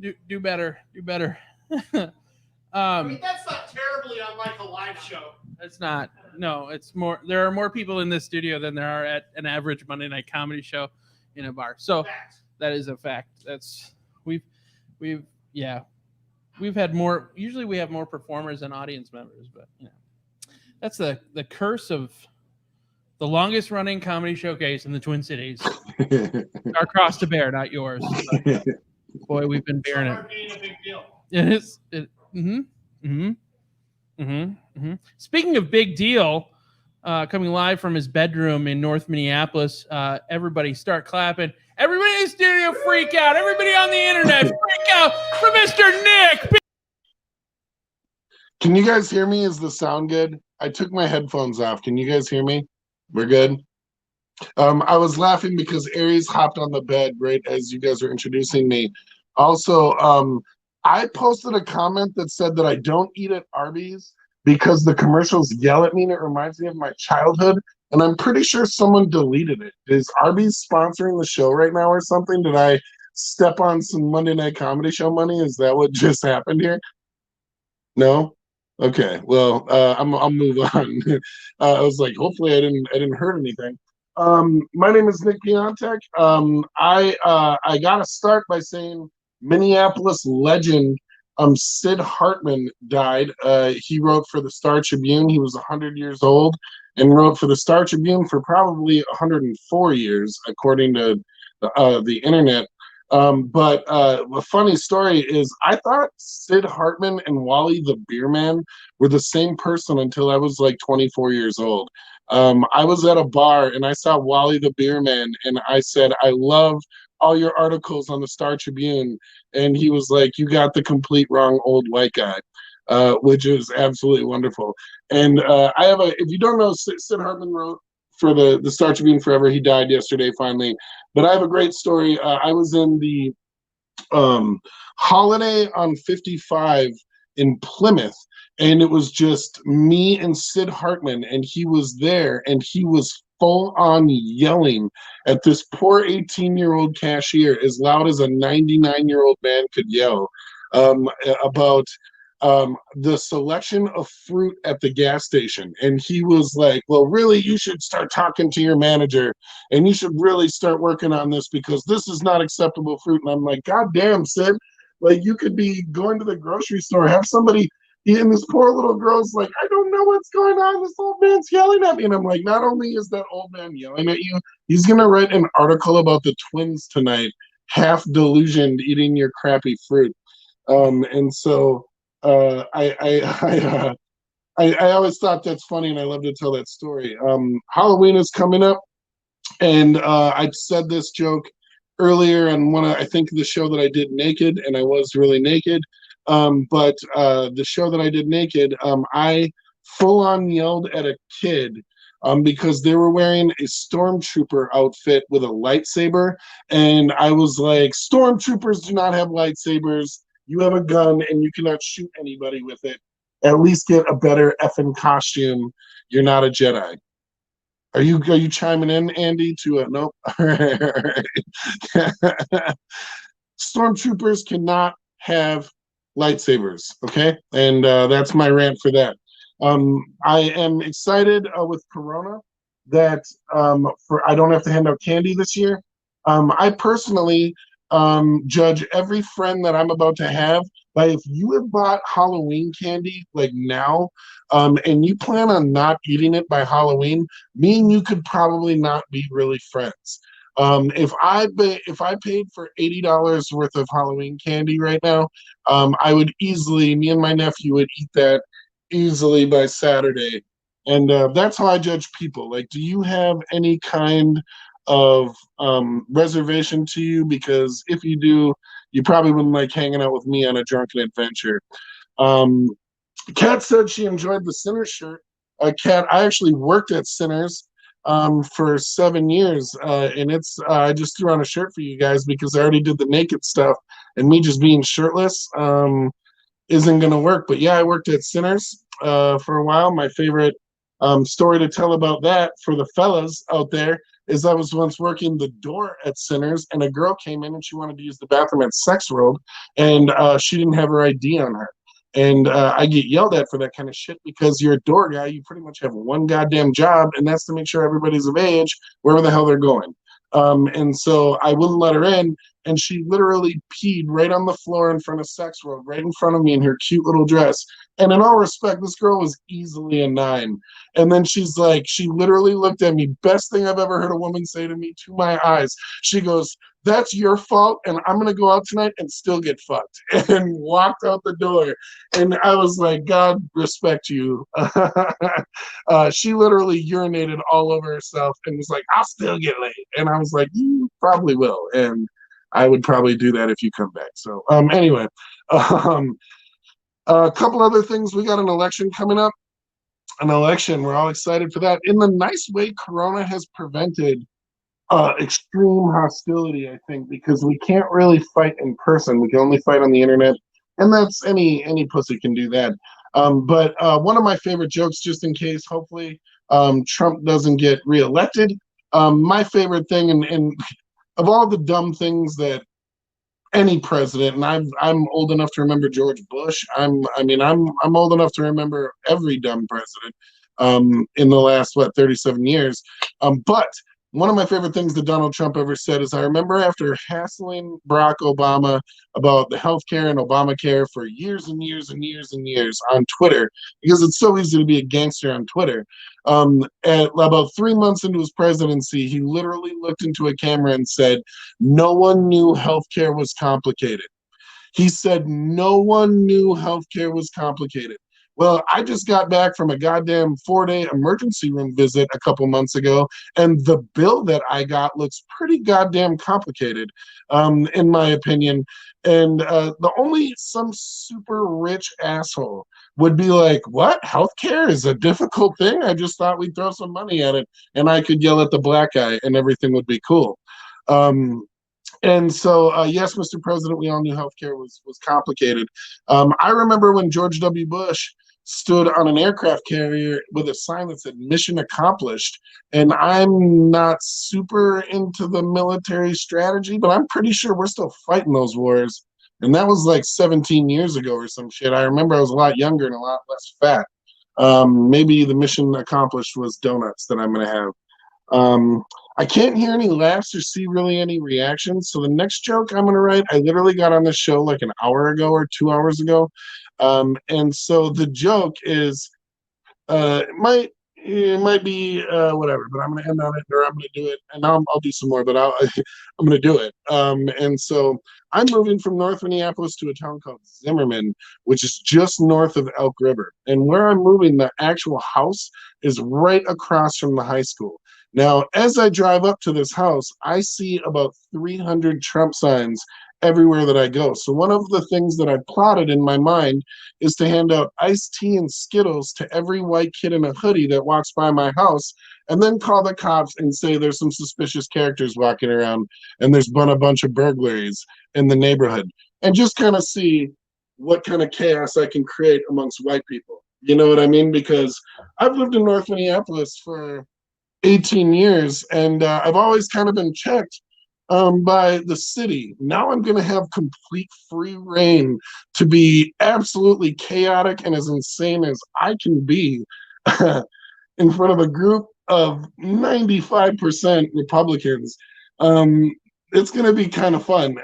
do better. I mean, that's not terribly unlike a live show. It's not. No, it's more. There are more people in this studio than there are at an average Monday night comedy show in a bar. So that is a fact. We've had more. Usually we have more performers than audience members, but that's the curse of the longest running comedy showcase in the Twin Cities. Our cross to bear, not yours. But, boy, we've been bearing it. Being a big deal. It is. Speaking of big deal, coming live from his bedroom in North Minneapolis, everybody start clapping. Everybody in the studio, freak out. Everybody on the internet, freak out for Mr. Nick. Can you guys hear me? Is the sound good? I took my headphones off. Can you guys hear me? We're good. I was laughing because Aries hopped on the bed right as you guys were introducing me. Also, I posted a comment that said that I don't eat at Arby's because the commercials yell at me and it reminds me of my childhood. And I'm pretty sure someone deleted it. Is Arby's sponsoring the show right now or something? Did I step on some Monday Night Comedy Show money? Is that what just happened here? No? Okay. Well, I'll move on. I was like, hopefully I didn't hurt anything. My name is Nick Piontek. I got to start by saying Minneapolis legend Sid Hartman died. He wrote for the Star Tribune. He was 100 years old and wrote for the Star Tribune for probably 104 years, according to the internet. But a funny story is I thought Sid Hartman and Wally the Beer Man were the same person until I was like 24 years old. I was at a bar and I saw Wally the Beer Man and I said, I love all your articles on the Star Tribune. And he was like, you got the complete wrong old white guy, which is absolutely wonderful. And if you don't know, Sid Hartman wrote for the Star Tribune forever. He died yesterday, finally. But I have a great story. I was in the Holiday on 55 in Plymouth, and it was just me and Sid Hartman, and he was there, and he was full on yelling at this poor 18-year-old cashier as loud as a 99-year-old man could yell about the selection of fruit at the gas station. And he was like, well, really, you should start talking to your manager and you should really start working on this because this is not acceptable fruit. And I'm like, God damn, Sid, like you could be going to the grocery store, have somebody And this poor little girl's like, I don't know what's going on. This old man's yelling at me. And I'm like, not only is that old man yelling at you, he's going to write an article about the twins tonight, half delusioned, eating your crappy fruit. And so I always thought that's funny, and I love to tell that story. Halloween is coming up, and I said this joke earlier on one of, I think, the show that I did naked, and I was really naked. But the show that I did naked, I full on yelled at a kid because they were wearing a stormtrooper outfit with a lightsaber, and I was like, "Stormtroopers do not have lightsabers. You have a gun, and you cannot shoot anybody with it. At least get a better effing costume. You're not a Jedi." Are you chiming in, Andy? To nope. All right. Stormtroopers cannot have lightsabers. Okay, and that's my rant for that. I am excited with Corona that for I don't have to hand out candy this year. I personally judge every friend that I'm about to have by if you have bought Halloween candy like now, and you plan on not eating it by Halloween, me and you could probably not be really friends. If I paid for $80 worth of Halloween candy right now, I would easily, me and my nephew would eat that easily by Saturday. And that's how I judge people. Like, do you have any kind of reservation to you? Because if you do, you probably wouldn't like hanging out with me on a drunken adventure. Kat said she enjoyed the Sinners shirt. Kat, I actually worked at Sinners for 7 years, and it's I just threw on a shirt for you guys because I already did the naked stuff, and me just being shirtless isn't gonna work. But yeah, I worked at Sinners for a while. My favorite story to tell about that for the fellas out there is I was once working the door at Sinners, and a girl came in and she wanted to use the bathroom at Sex World, and she didn't have her ID on her. And I get yelled at for that kind of shit because you're a door guy. You pretty much have one goddamn job, and that's to make sure everybody's of age wherever the hell they're going. And so I wouldn't let her in, and she literally peed right on the floor in front of Sex World, right in front of me in her cute little dress. And in all respect, this girl was easily a 9. And then she's like, she literally looked at me, best thing I've ever heard a woman say to me to my eyes. She goes, "That's your fault, and I'm going to go out tonight and still get fucked," and walked out the door. And I was like, God respect you. She literally urinated all over herself and was like, "I'll still get laid." And I was like, "You probably will." And I would probably do that if you come back. So anyway, a couple other things. We got an election coming up. An election. We're all excited for that. In the nice way, Corona has prevented extreme hostility, I think, because we can't really fight in person. We can only fight on the internet, and that's any pussy can do that. But one of my favorite jokes, just in case, hopefully Trump doesn't get reelected. My favorite thing, and of all the dumb things that any president, and I'm old enough to remember George Bush. I'm old enough to remember every dumb president in the last 37 years. But one of my favorite things that Donald Trump ever said is, I remember after hassling Barack Obama about the healthcare and Obamacare for years and years and years and years on Twitter, because it's so easy to be a gangster on Twitter. At about 3 months into his presidency, he literally looked into a camera and said, "No one knew healthcare was complicated." He said, "No one knew healthcare was complicated." Well, I just got back from a goddamn 4-day emergency room visit a couple months ago, and the bill that I got looks pretty goddamn complicated, in my opinion. And the only some super rich asshole would be like, "What? Healthcare is a difficult thing? I just thought we'd throw some money at it, and I could yell at the black guy, and everything would be cool." And so, yes, Mr. President, we all knew healthcare was complicated. I remember when George W. Bush stood on an aircraft carrier with a sign that said "Mission Accomplished." And I'm not super into the military strategy, but I'm pretty sure we're still fighting those wars. And that was like 17 years ago or some shit. I remember I was a lot younger and a lot less fat. Maybe the mission accomplished was donuts that I'm going to have. I can't hear any laughs or see really any reactions. So the next joke I'm going to write, I literally got on the show like an hour ago or 2 hours ago. And so the joke is, it might be whatever, but I'm going to end on it, or I'm going to do it, and I'll do some more, but I'm going to do it. And so I'm moving from North Minneapolis to a town called Zimmerman, which is just north of Elk River. And where I'm moving, the actual house is right across from the high school. Now, as I drive up to this house, I see about 300 Trump signs everywhere that I go. So one of the things that I plotted in my mind is to hand out iced tea and Skittles to every white kid in a hoodie that walks by my house, and then call the cops and say there's some suspicious characters walking around and there's been a bunch of burglaries in the neighborhood, and just kind of see what kind of chaos I can create amongst white people. You know what I mean? Because I've lived in North Minneapolis for 18 years, and I've always kind of been checked by the city. Now I'm going to have complete free reign to be absolutely chaotic and as insane as I can be in front of a group of 95% Republicans. It's going to be kind of fun.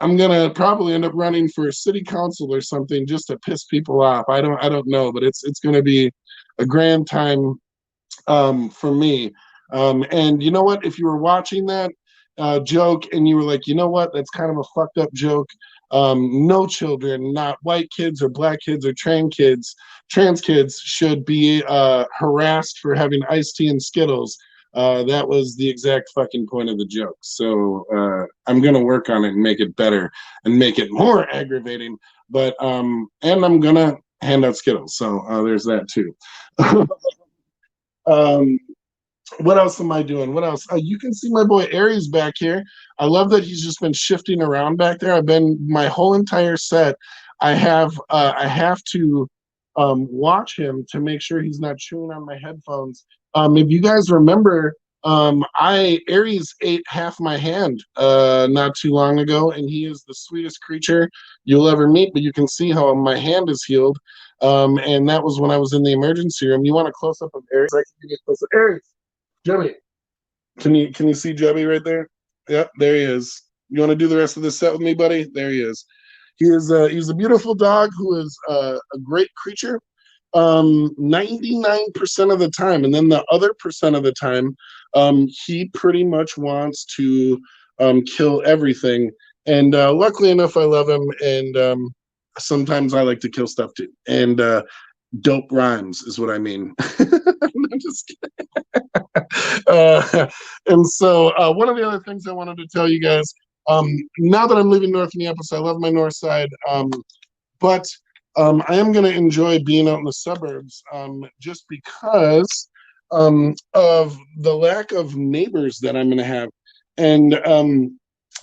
I'm gonna probably end up running for city council or something just to piss people off. I don't know, but it's gonna be a grand time for me. And you know what? If you were watching that joke and you were like, you know what, that's kind of a fucked up joke. No children, not white kids or black kids or trans kids should be harassed for having iced tea and Skittles. That was the exact fucking point of the joke. So I'm gonna work on it and make it better and make it more aggravating. But and I'm gonna hand out Skittles. So there's that too. What else am I doing? What else? You can see my boy Aries back here. I love that he's just been shifting around back there. I've been my whole entire set. I have to watch him to make sure he's not chewing on my headphones. If you guys remember, Aries ate half my hand not too long ago, and he is the sweetest creature you'll ever meet. But you can see how my hand is healed, and that was when I was in the emergency room. You want a close up of Aries? I can give you a close up. Aries, Jebby, can you see Jebby right there? Yep, there he is. You want to do the rest of this set with me, buddy? There he is. He's a beautiful dog who is a great creature. 99% of the time, and then the other percent of the time, he pretty much wants to kill everything. And luckily enough, I love him, and sometimes I like to kill stuff too. And dope rhymes is what I mean. I'm just kidding. And so one of the other things I wanted to tell you guys, now that I'm leaving North Minneapolis, I love my north side, but I am going to enjoy being out in the suburbs just because of the lack of neighbors that I'm going to have. And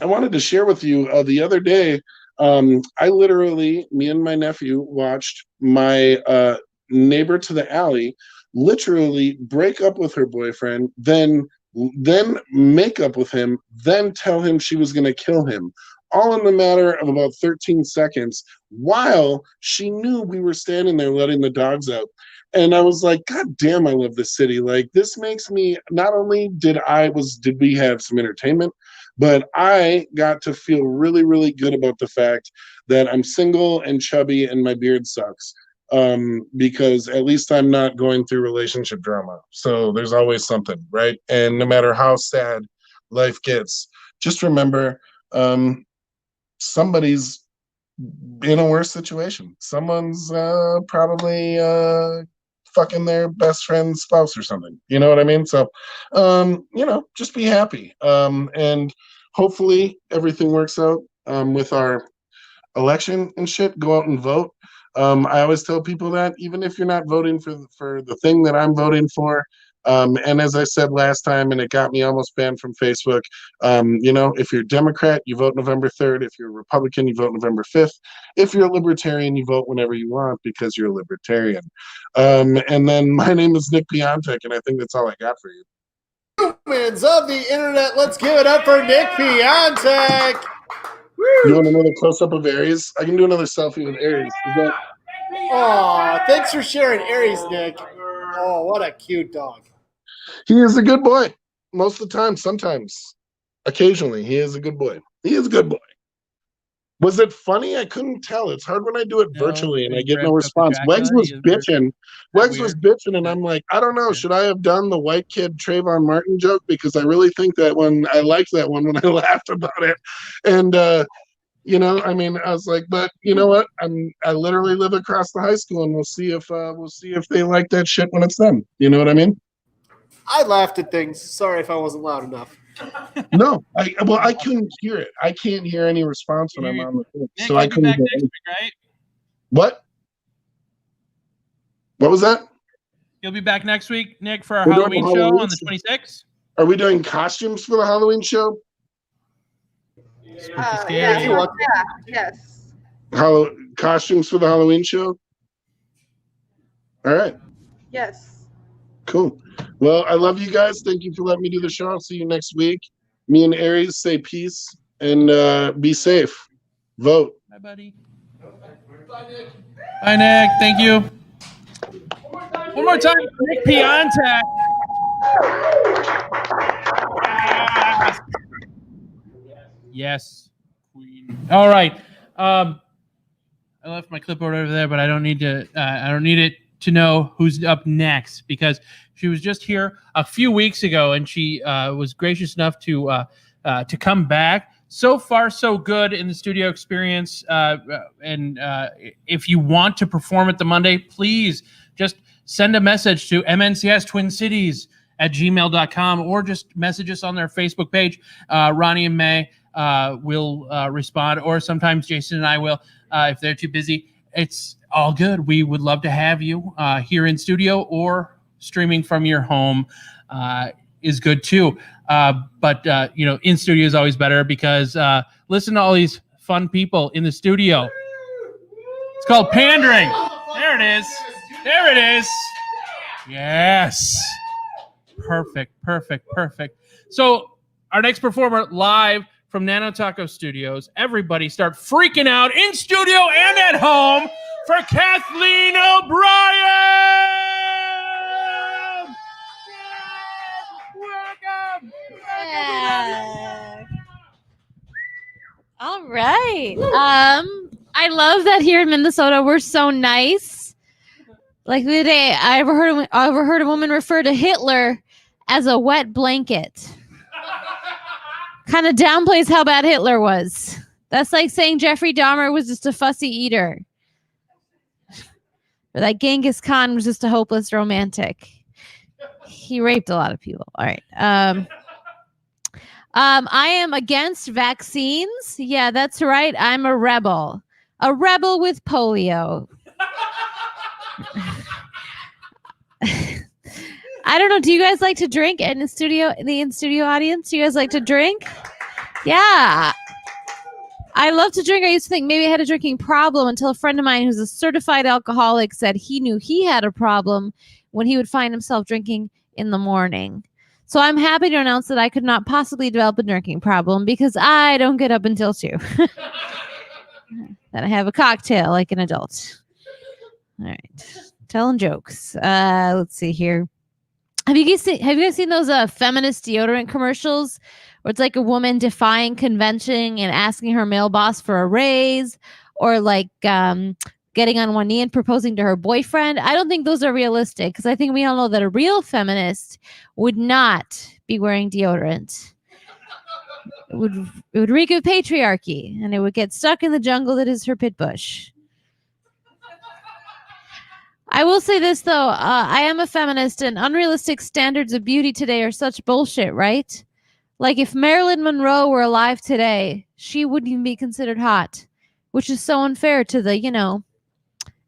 I wanted to share with you the other day, me and my nephew watched my neighbor to the alley literally break up with her boyfriend, then make up with him, then tell him she was going to kill him, all in the matter of about 13 seconds, while she knew we were standing there letting the dogs out. And I was like, God damn, I love this city. Like, this makes me, not only did we have some entertainment, but I got to feel really, really good about the fact that I'm single and chubby and my beard sucks. Because at least I'm not going through relationship drama. So there's always something, right? And no matter how sad life gets, just remember, somebody's in a worse situation. Someone's probably fucking their best friend's spouse or something. You know what I mean? So, just be happy. And hopefully everything works out with our election and shit. Go out and vote. I always tell people that even if you're not voting for the thing that I'm voting for, and as I said last time, and it got me almost banned from Facebook, if you're a Democrat, you vote November 3rd. If you're a Republican, you vote November 5th. If you're a Libertarian, you vote whenever you want because you're a Libertarian. And then my name is Nick Piantek, and I think that's all I got for you. Humans of the internet, let's give it up for Nick Piantek. You want another close-up of Aries? I can do another selfie with Aries. Aw, thanks for sharing Aries, Nick. Oh, what a cute dog. He is a good boy. Most of the time, sometimes, occasionally, he is a good boy. He is a good boy. Was it funny? I couldn't tell. It's hard when I do it virtually and I get no response. Wegs was bitching. And I'm like, I don't know. Should I have done the white kid Trayvon Martin joke? Because I really think that one, I liked that one when I laughed about it. And, you know, I mean, I was like, but you know what? I literally live across the high school, and we'll see if they like that shit when it's them. You know what I mean? I laughed at things. Sorry if I wasn't loud enough. No, I couldn't hear it. I can't hear any response when I'm on the phone, so I couldn't hear anything. Right? What was that? You'll be back next week, Nick, for our We're doing Halloween a show Halloween on the show. 26th. Are we doing costumes for the Halloween show? Yes. Costumes for the Halloween show? All right. Yes. Cool. Well, I love you guys. Thank you for letting me do the show. I'll see you next week. Me and Aries say peace and be safe. Vote. Bye, buddy. Bye, Nick. Thank you. One more time, Nick Picante. Yes, Queen. All right. I left my clipboard over there, but I don't need to. I don't need it to know who's up next because she was just here a few weeks ago, and she was gracious enough to come back. So far, so good in the studio experience. And if you want to perform at the Monday, please just send a message to mncs@gmail.com or just message us on their Facebook page. Ronnie and May will respond, or sometimes Jason and I will if they're too busy. It's all good. We would love to have you here in studio or streaming from your home is good too. But you know, in studio is always better because listen to all these fun people in the studio. It's called pandering. There it is. There it is. Yes. Perfect. So our next performer live from Nano Taco Studios. Everybody start freaking out in studio and at home for Kathleen O'Brien. Welcome. Yeah. All right. I love that here in Minnesota we're so nice. Like the other day, I overheard a woman refer to Hitler as a wet blanket. Kind of downplays how bad Hitler was. That's like saying Jeffrey Dahmer was just a fussy eater. Or that Genghis Khan was just a hopeless romantic. He raped a lot of people. All right. I am against vaccines. Yeah, that's right. I'm a rebel. A rebel with polio. I don't know. Do you guys like to drink in the studio? The in-studio audience, do you guys like to drink? Yeah. I love to drink. I used to think maybe I had a drinking problem until a friend of mine who's a certified alcoholic said he knew he had a problem when he would find himself drinking in the morning. So I'm happy to announce that I could not possibly develop a drinking problem because I don't get up until 2. Then I have a cocktail like an adult. All right. Telling jokes. Let's see here. Have you guys seen those feminist deodorant commercials where it's like a woman defying convention and asking her male boss for a raise, or like getting on one knee and proposing to her boyfriend? I don't think those are realistic because I think we all know that a real feminist would not be wearing deodorant. It would reek of patriarchy, and it would get stuck in the jungle that is her pit bush. I will say this, though. I am a feminist, and unrealistic standards of beauty today are such bullshit, right? Like, if Marilyn Monroe were alive today, she wouldn't even be considered hot, which is so unfair to the,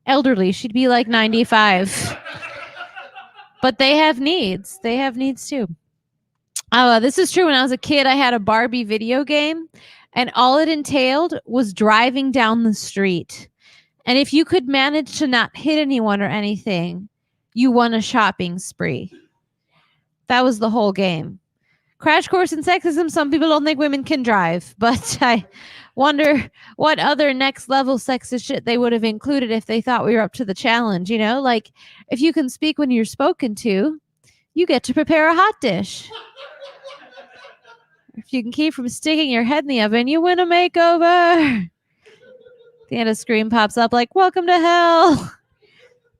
elderly. She'd be like 95. But they have needs. They have needs, too. This is true. When I was a kid, I had a Barbie video game, and all it entailed was driving down the street. And if you could manage to not hit anyone or anything, you won a shopping spree. That was the whole game. Crash course in sexism. Some people don't think women can drive, but I wonder what other next level sexist shit they would have included if they thought we were up to the challenge. Like if you can speak when you're spoken to, you get to prepare a hot dish. If you can keep from sticking your head in the oven, you win a makeover. The end of screen pops up like, welcome to hell.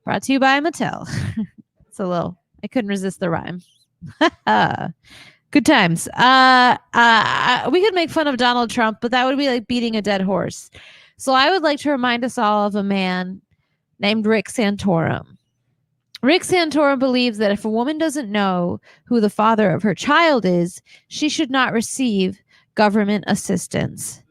Brought to you by Mattel. It's a little, I couldn't resist the rhyme. Good times. We could make fun of Donald Trump, but that would be like beating a dead horse. So I would like to remind us all of a man named Rick Santorum. Rick Santorum believes that if a woman doesn't know who the father of her child is, she should not receive government assistance.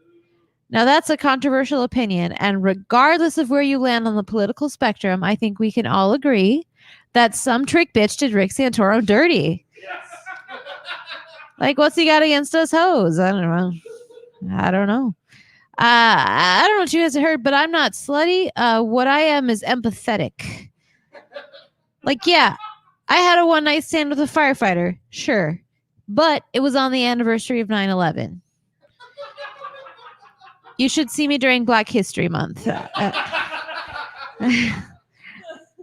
Now, that's a controversial opinion, and regardless of where you land on the political spectrum, I think we can all agree that some trick bitch did Rick Santorum dirty. Like, what's he got against us hoes? I don't know. I don't know what you guys have heard, but I'm not slutty. What I am is empathetic. Like, yeah, I had a one-night stand with a firefighter, sure, but it was on the anniversary of 9/11. You should see me during Black History Month.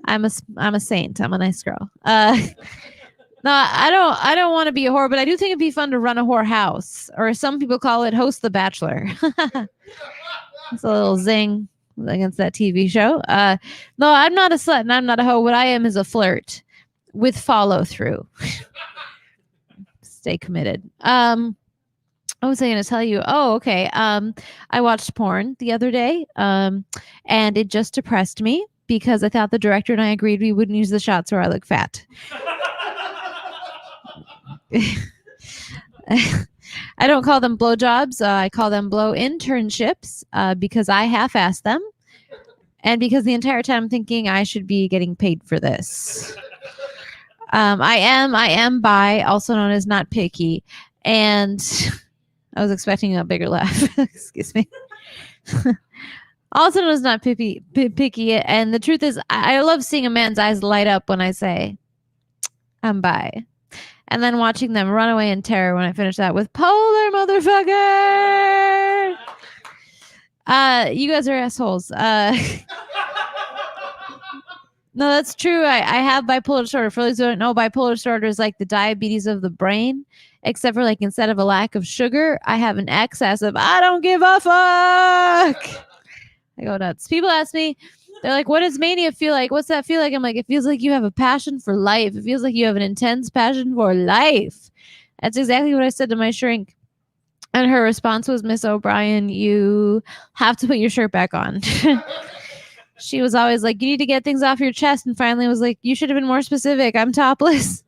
I'm a saint. I'm a nice girl. No, I don't want to be a whore, but I do think it'd be fun to run a whore house, or some people call it host the Bachelor. It's a little zing against that TV show. No, I'm not a slut and I'm not a hoe. What I am is a flirt with follow through. Stay committed. What was I going to tell you? Oh, okay. I watched porn the other day, and it just depressed me because I thought the director and I agreed we wouldn't use the shots where I look fat. I don't call them blowjobs. I call them blow internships because I half-assed them, and because the entire time I'm thinking I should be getting paid for this. I am bi, also known as not picky, and I was expecting a bigger laugh. Excuse me. Also known as not picky, and the truth is, I love seeing a man's eyes light up when I say I'm bi. And then watching them run away in terror when I finish that with polar motherfucker. You guys are assholes. No, that's true. I have bipolar disorder. For those who don't know, bipolar disorder is like the diabetes of the brain, except for like instead of a lack of sugar, I have an excess of I don't give a fuck. I go nuts. People ask me, they're like, what does mania feel like? What's that feel like? I'm like, it feels like you have a passion for life. It feels like you have an intense passion for life. That's exactly what I said to my shrink. And her response was, Miss O'Brien, you have to put your shirt back on. She was always like, you need to get things off your chest. And finally was like, you should have been more specific. I'm topless.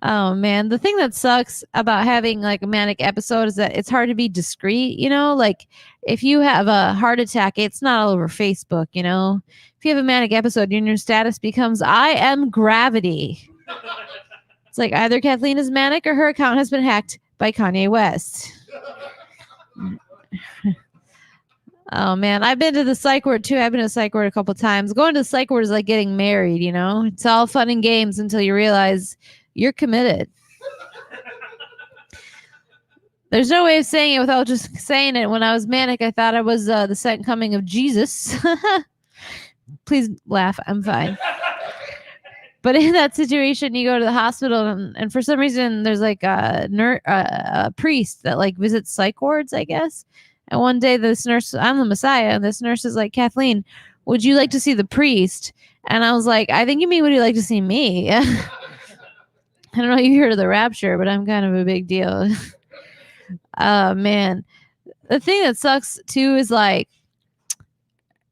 Oh, man. The thing that sucks about having like a manic episode is that it's hard to be discreet, you know? Like if you have a heart attack, it's not all over Facebook, you know? If you have a manic episode, your status becomes, I am gravity. It's like either Kathleen is manic or her account has been hacked by Kanye West. Oh, man. I've been to the psych ward, too. I've been to the psych ward a couple times. Going to the psych ward is like getting married, you know? It's all fun and games until you realize you're committed. There's no way of saying it without just saying it. When I was manic, I thought I was the second coming of Jesus. Please laugh. I'm fine. But in that situation, you go to the hospital, and for some reason, there's like a priest that like visits psych wards, I guess. And one day, this nurse, I'm the Messiah, and this nurse is like, Kathleen, would you like to see the priest? And I was like, I think you mean, would you like to see me? I don't know if you heard of the rapture, but I'm kind of a big deal. Man. The thing that sucks, too, is like,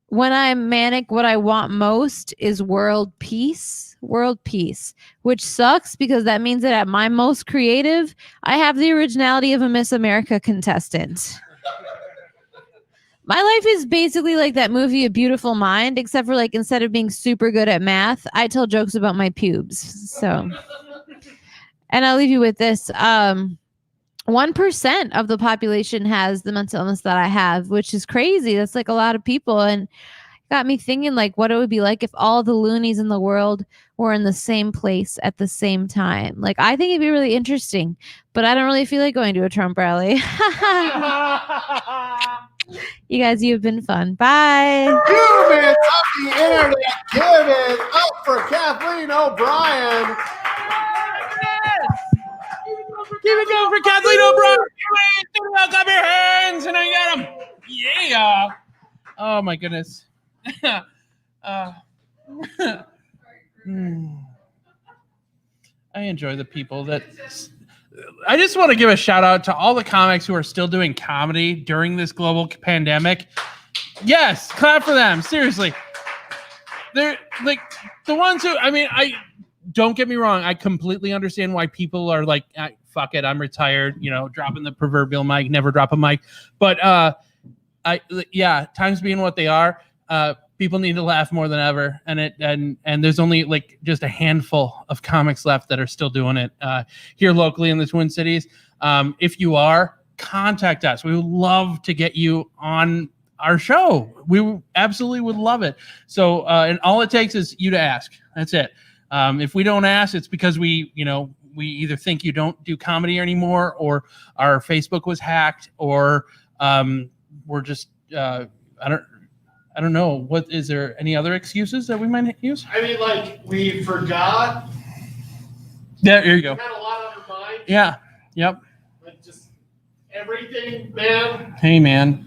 when I'm manic, what I want most is world peace. World peace. Which sucks, because that means that at my most creative, I have the originality of a Miss America contestant. My life is basically like that movie A Beautiful Mind, except for like instead of being super good at math, I tell jokes about my pubes. So... And I'll leave you with this. 1% of the population has the mental illness that I have, which is crazy. That's like a lot of people. And got me thinking like what it would be like if all the loonies in the world were in the same place at the same time. Like, I think it'd be really interesting, but I don't really feel like going to a Trump rally. You guys, you've been fun. Bye. Humans of the internet, give it up for Kathleen O'Brien. Keep it going for Kathleen O'Brien. Clap your hands, and I got them. Yeah. Oh my goodness. I enjoy the people that. I just want to give a shout out to all the comics who are still doing comedy during this global pandemic. Yes, clap for them. Seriously. They're like the ones who, I mean, don't get me wrong. I completely understand why people are like, fuck it, I'm retired, you know, dropping the proverbial mic, never drop a mic. But times being what they are, people need to laugh more than ever. And there's only like just a handful of comics left that are still doing it here locally in the Twin Cities. If you are, contact us. We would love to get you on our show. We absolutely would love it. So, and all it takes is you to ask. That's it. If we don't ask, it's because we either think you don't do comedy anymore, or our Facebook was hacked, or we're just I don't know. What is there any other excuses that we might use? I mean, like, we forgot. Yeah, here you go. We had a lot on our mind. Yeah. Yep. Like, just everything, man. Hey, man.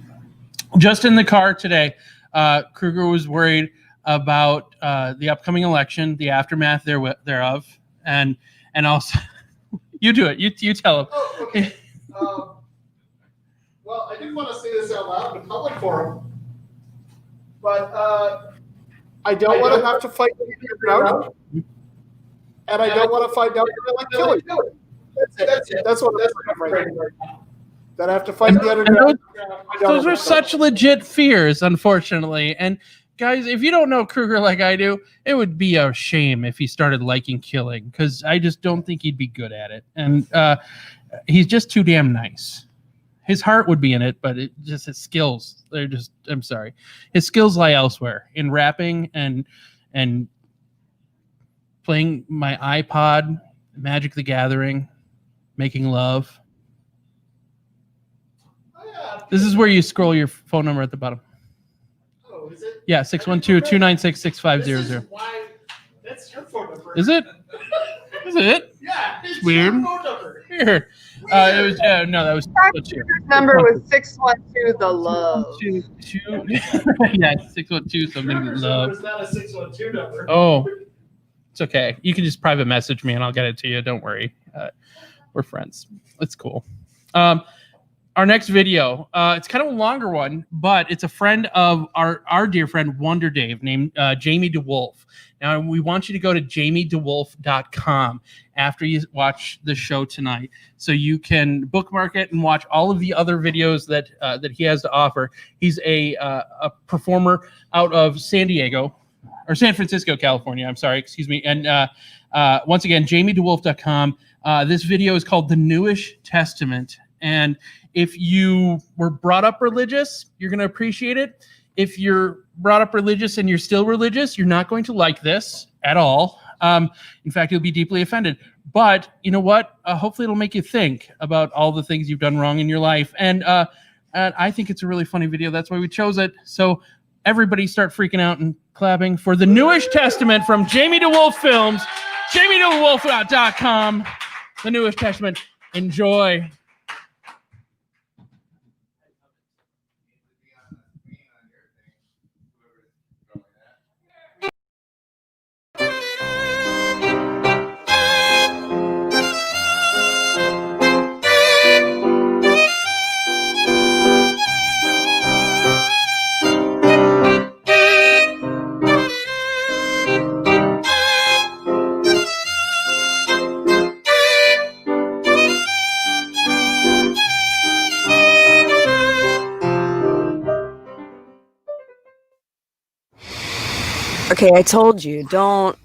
Just in the car today, Kruger was worried about the upcoming election, the aftermath thereof, and also you do it. You tell him. Oh, okay. Well, I didn't want to say this out loud in a public forum, but I don't want to have to fight the underground, and I don't want to find out that I like killing. That's it. That's what I'm afraid of right now. That I have to fight the underground. Those are such legit fears, unfortunately. And guys, if you don't know Kruger like I do, it would be a shame if he started liking killing, because I just don't think he'd be good at it. And he's just too damn nice. His heart would be in it, but his skills, I'm sorry. His skills lie elsewhere, in rapping and playing my iPod, Magic the Gathering, making love. This is where you scroll your phone number at the bottom. Oh, is it? Yeah, 612-296-6500. That's your phone number. Is it? Is it? Yeah, it's weird. your phone number. Weird. It was no, that was Number was 612 the love. Yeah, 612 something love. It's not a 612 number. Oh, it's okay. You can just private message me and I'll get it to you. Don't worry. We're friends. It's cool. Our next video, it's kind of a longer one, but it's a friend of our dear friend Wonder Dave named Jamie DeWolf. Now, we want you to go to jamiedewolf.com after you watch the show tonight, so you can bookmark it and watch all of the other videos that he has to offer. He's a performer out of San Francisco, California. I'm sorry, excuse me. And once again, jamiedewolf.com. This video is called The Newish Testament. And if you were brought up religious, you're going to appreciate it. If you're brought up religious and you're still religious, you're not going to like this at all. In fact, you'll be deeply offended. But you know what? Hopefully it'll make you think about all the things you've done wrong in your life. And I think it's a really funny video. That's why we chose it. So everybody start freaking out and clapping for The Newish Testament from Jamie DeWolf Films. jamiedewolf.com. The Newish Testament. Enjoy. Okay, I told you, don't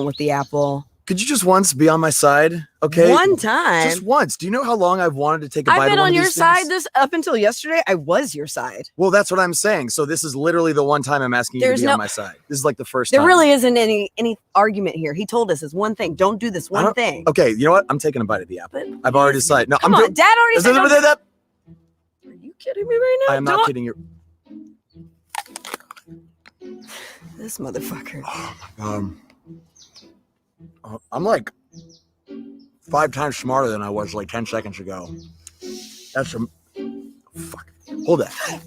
with the apple. Could you just once be on my side? Okay. One time? Just once. Do you know how long I've wanted to take a bite I've been of one on of your these side things? this up until yesterday. I was your side. Well, that's what I'm saying. So this is literally the one time I'm asking you There's to be no- on my side. This is like the first There time. really isn't any argument here. He told us it's one thing. Don't do this I one don't- thing. Okay, you know what? I'm taking a bite of the apple. I've already decided. No, Come on, Dad already said don't- Are you kidding me right now? I am not kidding you. This motherfucker. I'm like 5 times smarter than I was like 10 seconds ago. That's a fuck. Hold that.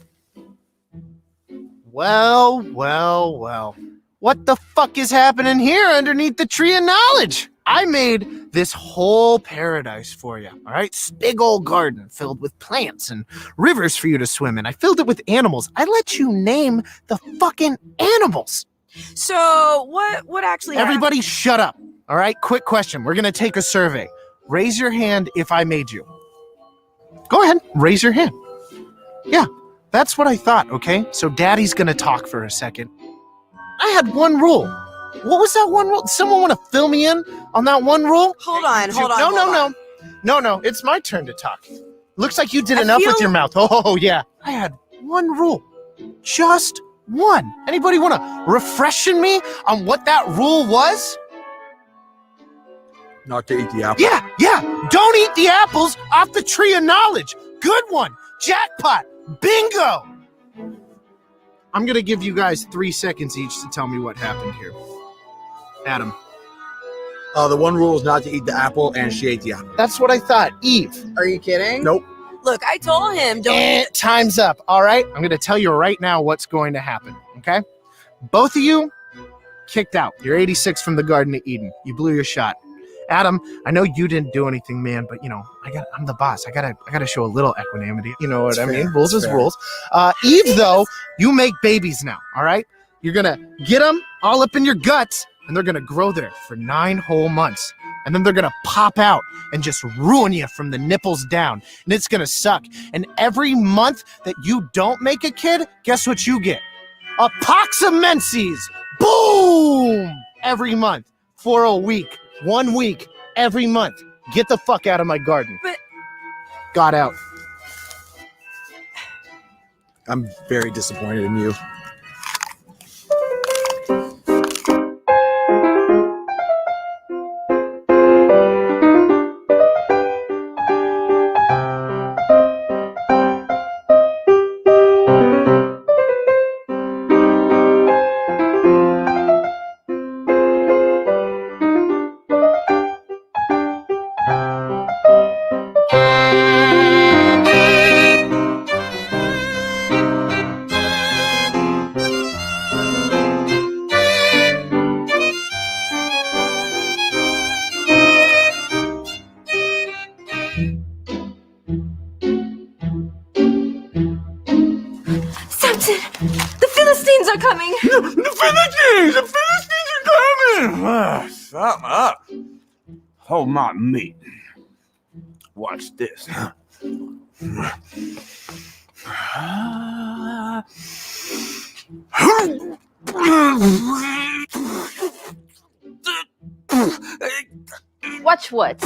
Well. What the fuck is happening here underneath the tree of knowledge? I made this whole paradise for you, all right? This big old garden filled with plants and rivers for you to swim in. I filled it with animals. I let you name the fucking animals. So what actually Everybody shut up, all right? Quick question. We're going to take a survey. Raise your hand if I made you. Go ahead, raise your hand. Yeah, that's what I thought, okay? So Daddy's going to talk for a second. I had one rule. What was that one rule? Does someone want to fill me in on that one rule? Hold on. No, it's my turn to talk. Looks like you did enough with your mouth. Oh, yeah. I had one rule. Just one. Anybody want to refreshen me on what that rule was? Not to eat the apple. Yeah. Don't eat the apples off the tree of knowledge. Good one. Jackpot. Bingo. I'm going to give you guys 3 seconds each to tell me what happened here. Adam. The one rule is not to eat the apple, and she ate the apple. That's what I thought. Eve. Are you kidding? Nope. Look, I told him don't. Time's up, all right? I'm going to tell you right now what's going to happen, okay? Both of you kicked out. You're 86 from the Garden of Eden. You blew your shot. Adam, I know you didn't do anything, man, but I'm the boss. I gotta show a little equanimity. You know what I mean? Rules is rules. Eve, though, you make babies now, all right? You're gonna get them all up in your guts, and they're gonna grow there for 9 whole months. And then they're gonna pop out and just ruin you from the nipples down. And it's gonna suck. And every month that you don't make a kid, guess what you get? A pox of menses. Boom! Every month for a week. 1 week every month. Get the fuck out of my garden. But got out. I'm very disappointed in you. The Philistines are coming! The Philistines are coming! Shut up. Hold my meat. Watch this. Watch what?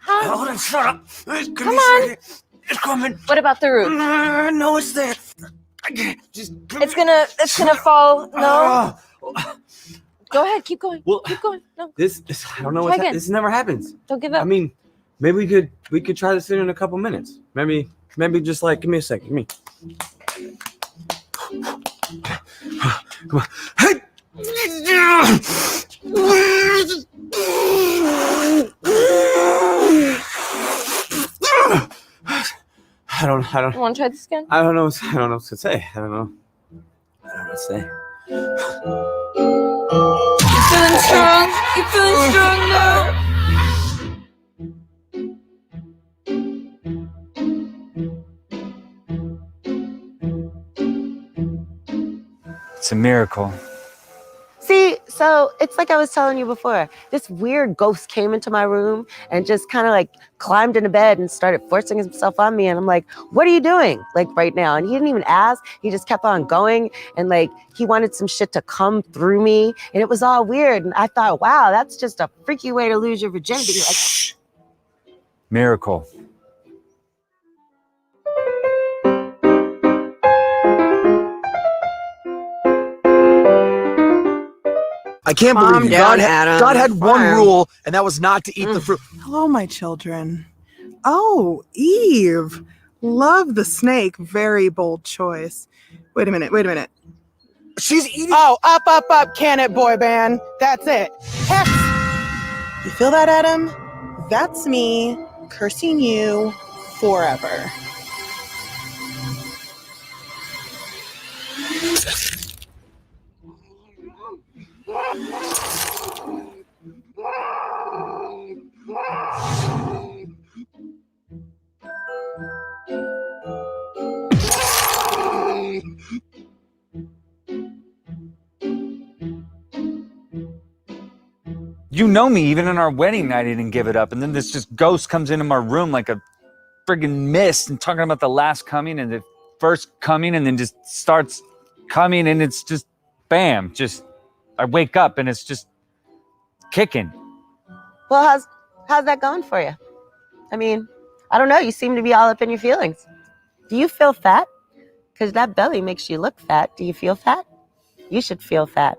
Hold on, shut up. Come on. It's coming. What about the roof? No, it's there. It's gonna fall. No. Go ahead. Keep going. Well, keep going. No. This I don't know Try what again. this never happens. Don't give up. I mean, maybe we could try this in a couple minutes. Maybe just like give me a second. Give me. Come on. Hey. I don't. You want to try this again? I don't know what to say. I don't know what to say. You feeling strong? You feeling strong now? It's a miracle. See, so it's like I was telling you before. This weird ghost came into my room and just kind of like climbed into bed and started forcing himself on me. And I'm like, what are you doing? Like right now. And he didn't even ask. He just kept on going. And like, he wanted some shit to come through me. And it was all weird. And I thought, wow, that's just a freaky way to lose your virginity. Like, Miracle. I can't Calm believe you. down, Adam. God had one Fine. rule, and that was not to eat the fruit. Hello, my children. Oh, Eve. Love the snake. Very bold choice. Wait a minute. She's eating. Oh, up, can it, boy band. That's it. Hex. You feel that, Adam? That's me cursing you forever. You know me, even on our wedding night, I didn't give it up. And then this just ghost comes into my room like a friggin' mist and talking about the last coming and the first coming, and then just starts coming, and it's just bam, just I wake up and it's just kicking. Well, how's that going for you? I mean, I don't know. You seem to be all up in your feelings. Do you feel fat? Because that belly makes you look fat. Do you feel fat? You should feel fat.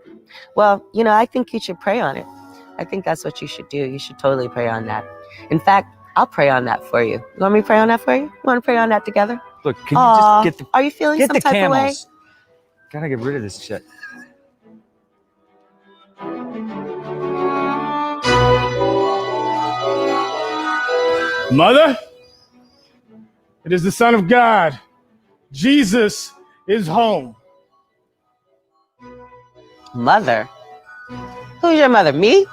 Well, I think you should pray on it. I think that's what you should do. You should totally pray on that. In fact, I'll pray on that for you. You want me to pray on that for you? You want to pray on that together? Look, can you just get the Are you feeling some type of way? camels? Gotta get rid of this shit. Mother, it is the Son of God. Jesus is home. Mother? Who's your mother? Me?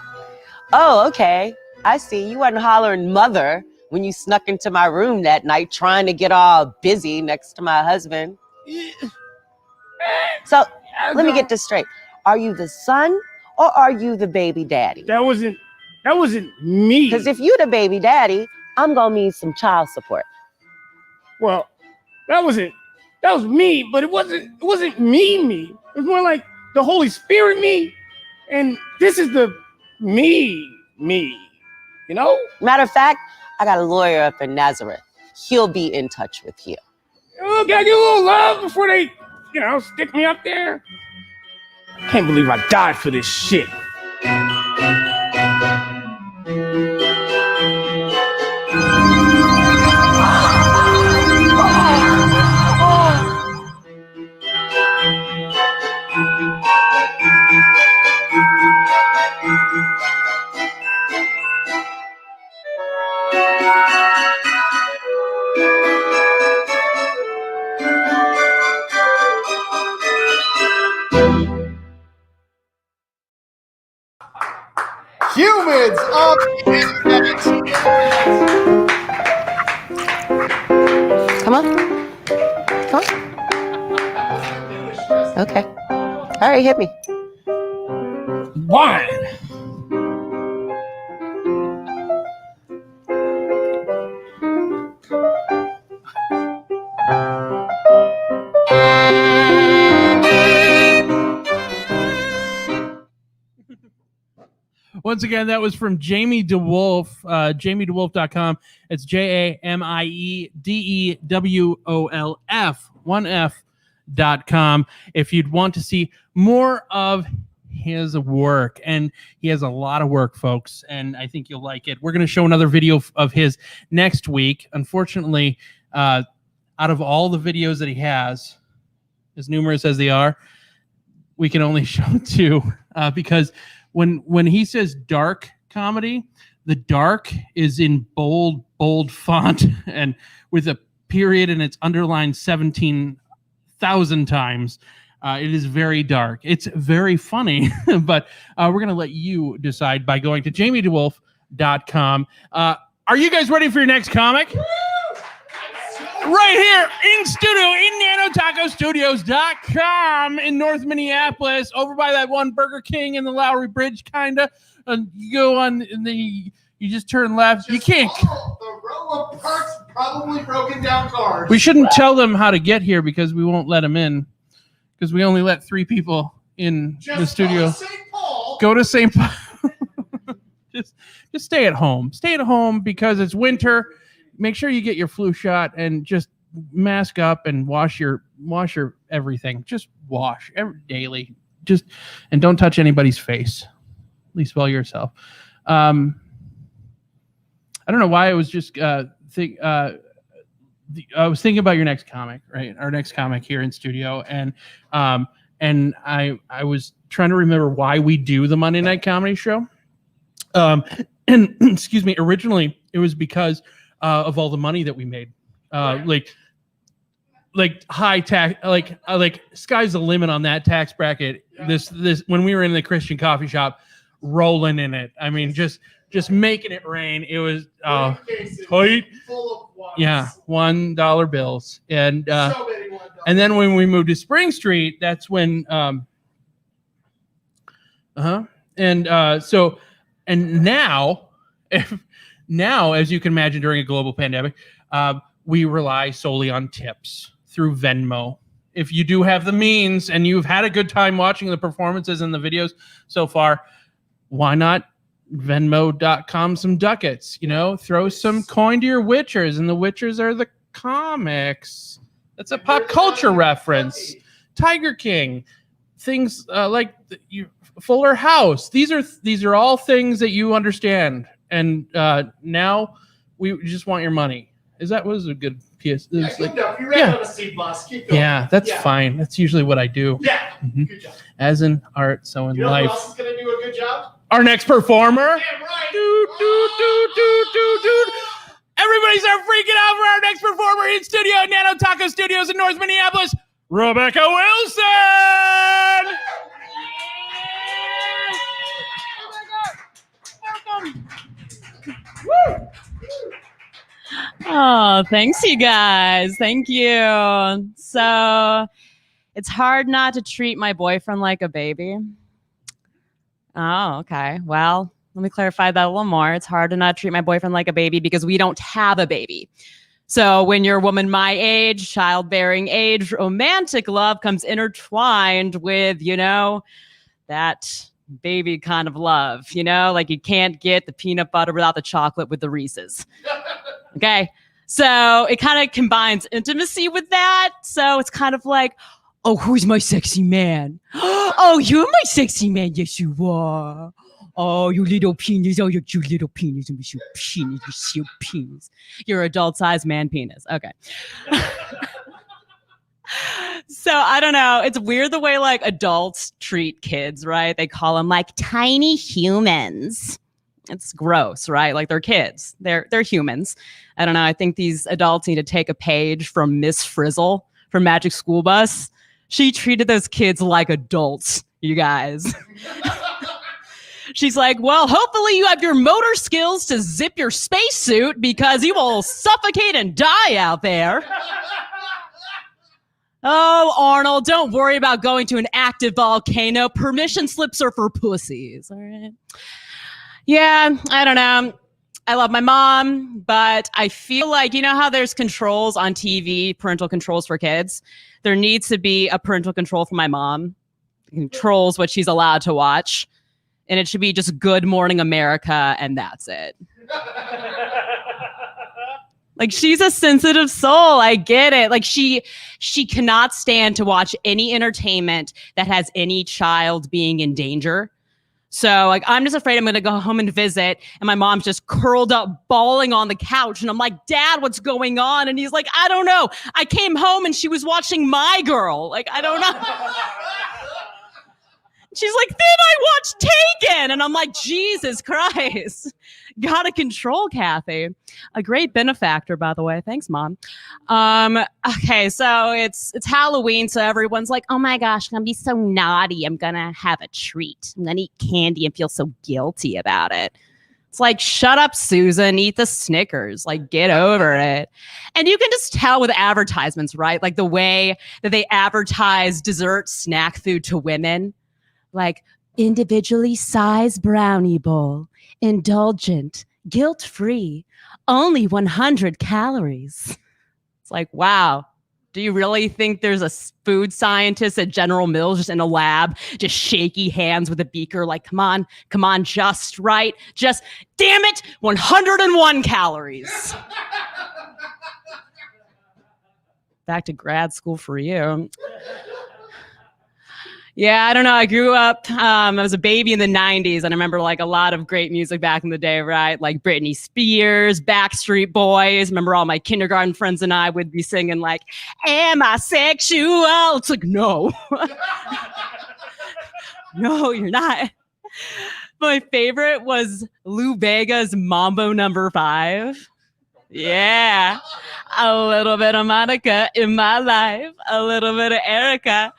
Oh, okay. I see. You wasn't hollering mother when you snuck into my room that night trying to get all busy next to my husband. So, let me get this straight. Are you the son or are you the baby daddy? That wasn't me. Because if you the baby daddy, I'm going to need some child support. Well, that was me, but it wasn't me. It was more like the Holy Spirit me. And this is the me. Matter of fact, I got a lawyer up in Nazareth. He'll be in touch with you. Oh, can I get a little love before they, stick me up there? I can't believe I died for this shit. Humans of the internet. Come on. Okay. All right, hit me. Wine. Once again, that was from Jamie DeWolf, jamiedewolf.com. It's JAMIEDEWOLF1F.com. If you'd want to see more of his work, and he has a lot of work, folks, and I think you'll like it. We're going to show another video of his next week. Unfortunately, out of all the videos that he has, as numerous as they are, we can only show two because when he says dark comedy, the dark is in bold font and with a period, and it's underlined 17,000 times. It is very dark. It's very funny, but we're going to let you decide by going to jamiedewolf.com. Are you guys ready for your next comic? Right here in studio, in NanoTacoStudios.com in North Minneapolis, over by that one Burger King in the Lowry Bridge, kind of. You go on, and then you just turn left. You can't. The row of parts probably broken down cars. We shouldn't tell them how to get here because we won't let them in. Because we only let 3 people in the studio. Go to St. Paul. just stay at home. Stay at home because it's winter. Make sure you get your flu shot and just mask up and wash your everything. Just wash daily. And don't touch anybody's face. At least well yourself. I don't know why I was just I was thinking about your next comic, right? Our next comic here in studio, and I was trying to remember why we do the Monday Night Comedy Show. And excuse me, originally it was because of all the money that we made. Like high tax, like sky's the limit on that tax bracket. This when we were in the Christian coffee shop, rolling in it. I mean, just making it rain. It was tight. Yeah, $1 bills, and then when we moved to Spring Street, that's when and now, as you can imagine, during a global pandemic, we rely solely on tips through Venmo. If you do have the means and you've had a good time watching the performances and the videos so far, why not Venmo.com some ducats? You know, throw some coin to your Witchers, and the Witchers are the comics. That's a pop culture reference. Tiger King, things like Fuller House. These are all things that you understand, and now we just want your money. Was a good PS? Yeah, Like, you ran on a C plus. Keep going. yeah, that's fine. That's usually what I do. Yeah, Mhm. good job. As in art, so in You know life. who else is going to do a good job? Our next performer. Damn right. Dude. Everybody start freaking out for our next performer in studio at Nano Taco Studios in North Minneapolis, Rebecca Wilson. Woo! Oh, thanks, you guys. Thank you. So, it's hard not to treat my boyfriend like a baby. Oh, okay. Well, let me clarify that a little more. It's hard to not treat my boyfriend like a baby because we don't have a baby. So when you're a woman my age, childbearing age, romantic love comes intertwined with, that baby kind of love, like you can't get the peanut butter without the chocolate with the Reese's. Okay. So it kind of combines intimacy with that. So it's kind of like, oh, who's my sexy man? Oh, you're my sexy man. Yes, you are. Oh, you little penis. Oh, you cute little penis. You penis. You penis. Your adult-sized man penis. Okay. So I don't know. It's weird the way like adults treat kids, right? They call them like tiny humans. It's gross, right? Like they're kids. They're humans. I don't know. I think these adults need to take a page from Miss Frizzle from Magic School Bus. She treated those kids like adults, you guys. She's like, well, hopefully you have your motor skills to zip your spacesuit because you will suffocate and die out there. Oh, Arnold, don't worry about going to an active volcano. Permission slips are for pussies, all right? Yeah, I don't know. I love my mom, but I feel like, how there's controls on TV, parental controls for kids? There needs to be a parental control for my mom. It controls what she's allowed to watch. And it should be just Good Morning America, and that's it. Like, she's a sensitive soul. I get it. Like, she cannot stand to watch any entertainment that has any child being in danger. So, like, I'm just afraid I'm going to go home and visit, and my mom's just curled up, bawling on the couch. And I'm like, Dad, what's going on? And he's like, I don't know. I came home, and she was watching My Girl. Like, I don't know. She's like, then I watched Taken. And I'm like, Jesus Christ. Gotta control Kathy. A great benefactor, by the way. Thanks, Mom. Okay, so it's Halloween, so everyone's like, oh my gosh, I'm gonna be so naughty. I'm gonna have a treat. I'm gonna eat candy and feel so guilty about it. It's like, shut up, Susan, eat the Snickers. Like, get over it. And you can just tell with advertisements, right? Like the way that they advertise dessert snack food to women. Like, individually sized brownie bowl, indulgent, guilt-free, only 100 calories. It's like, wow. Do you really think there's a food scientist at General Mills just in a lab, just shaky hands with a beaker like, come on, just right? Just, damn it, 101 calories. Back to grad school for you. Yeah, I don't know. I grew up, I was a baby in the 90s, and I remember like a lot of great music back in the day, right? Like Britney Spears, Backstreet Boys. Remember all my kindergarten friends and I would be singing like, am I sexual? It's like, no. No, you're not. My favorite was Lou Bega's Mambo Number 5. Yeah. A little bit of Monica in my life, a little bit of Erica.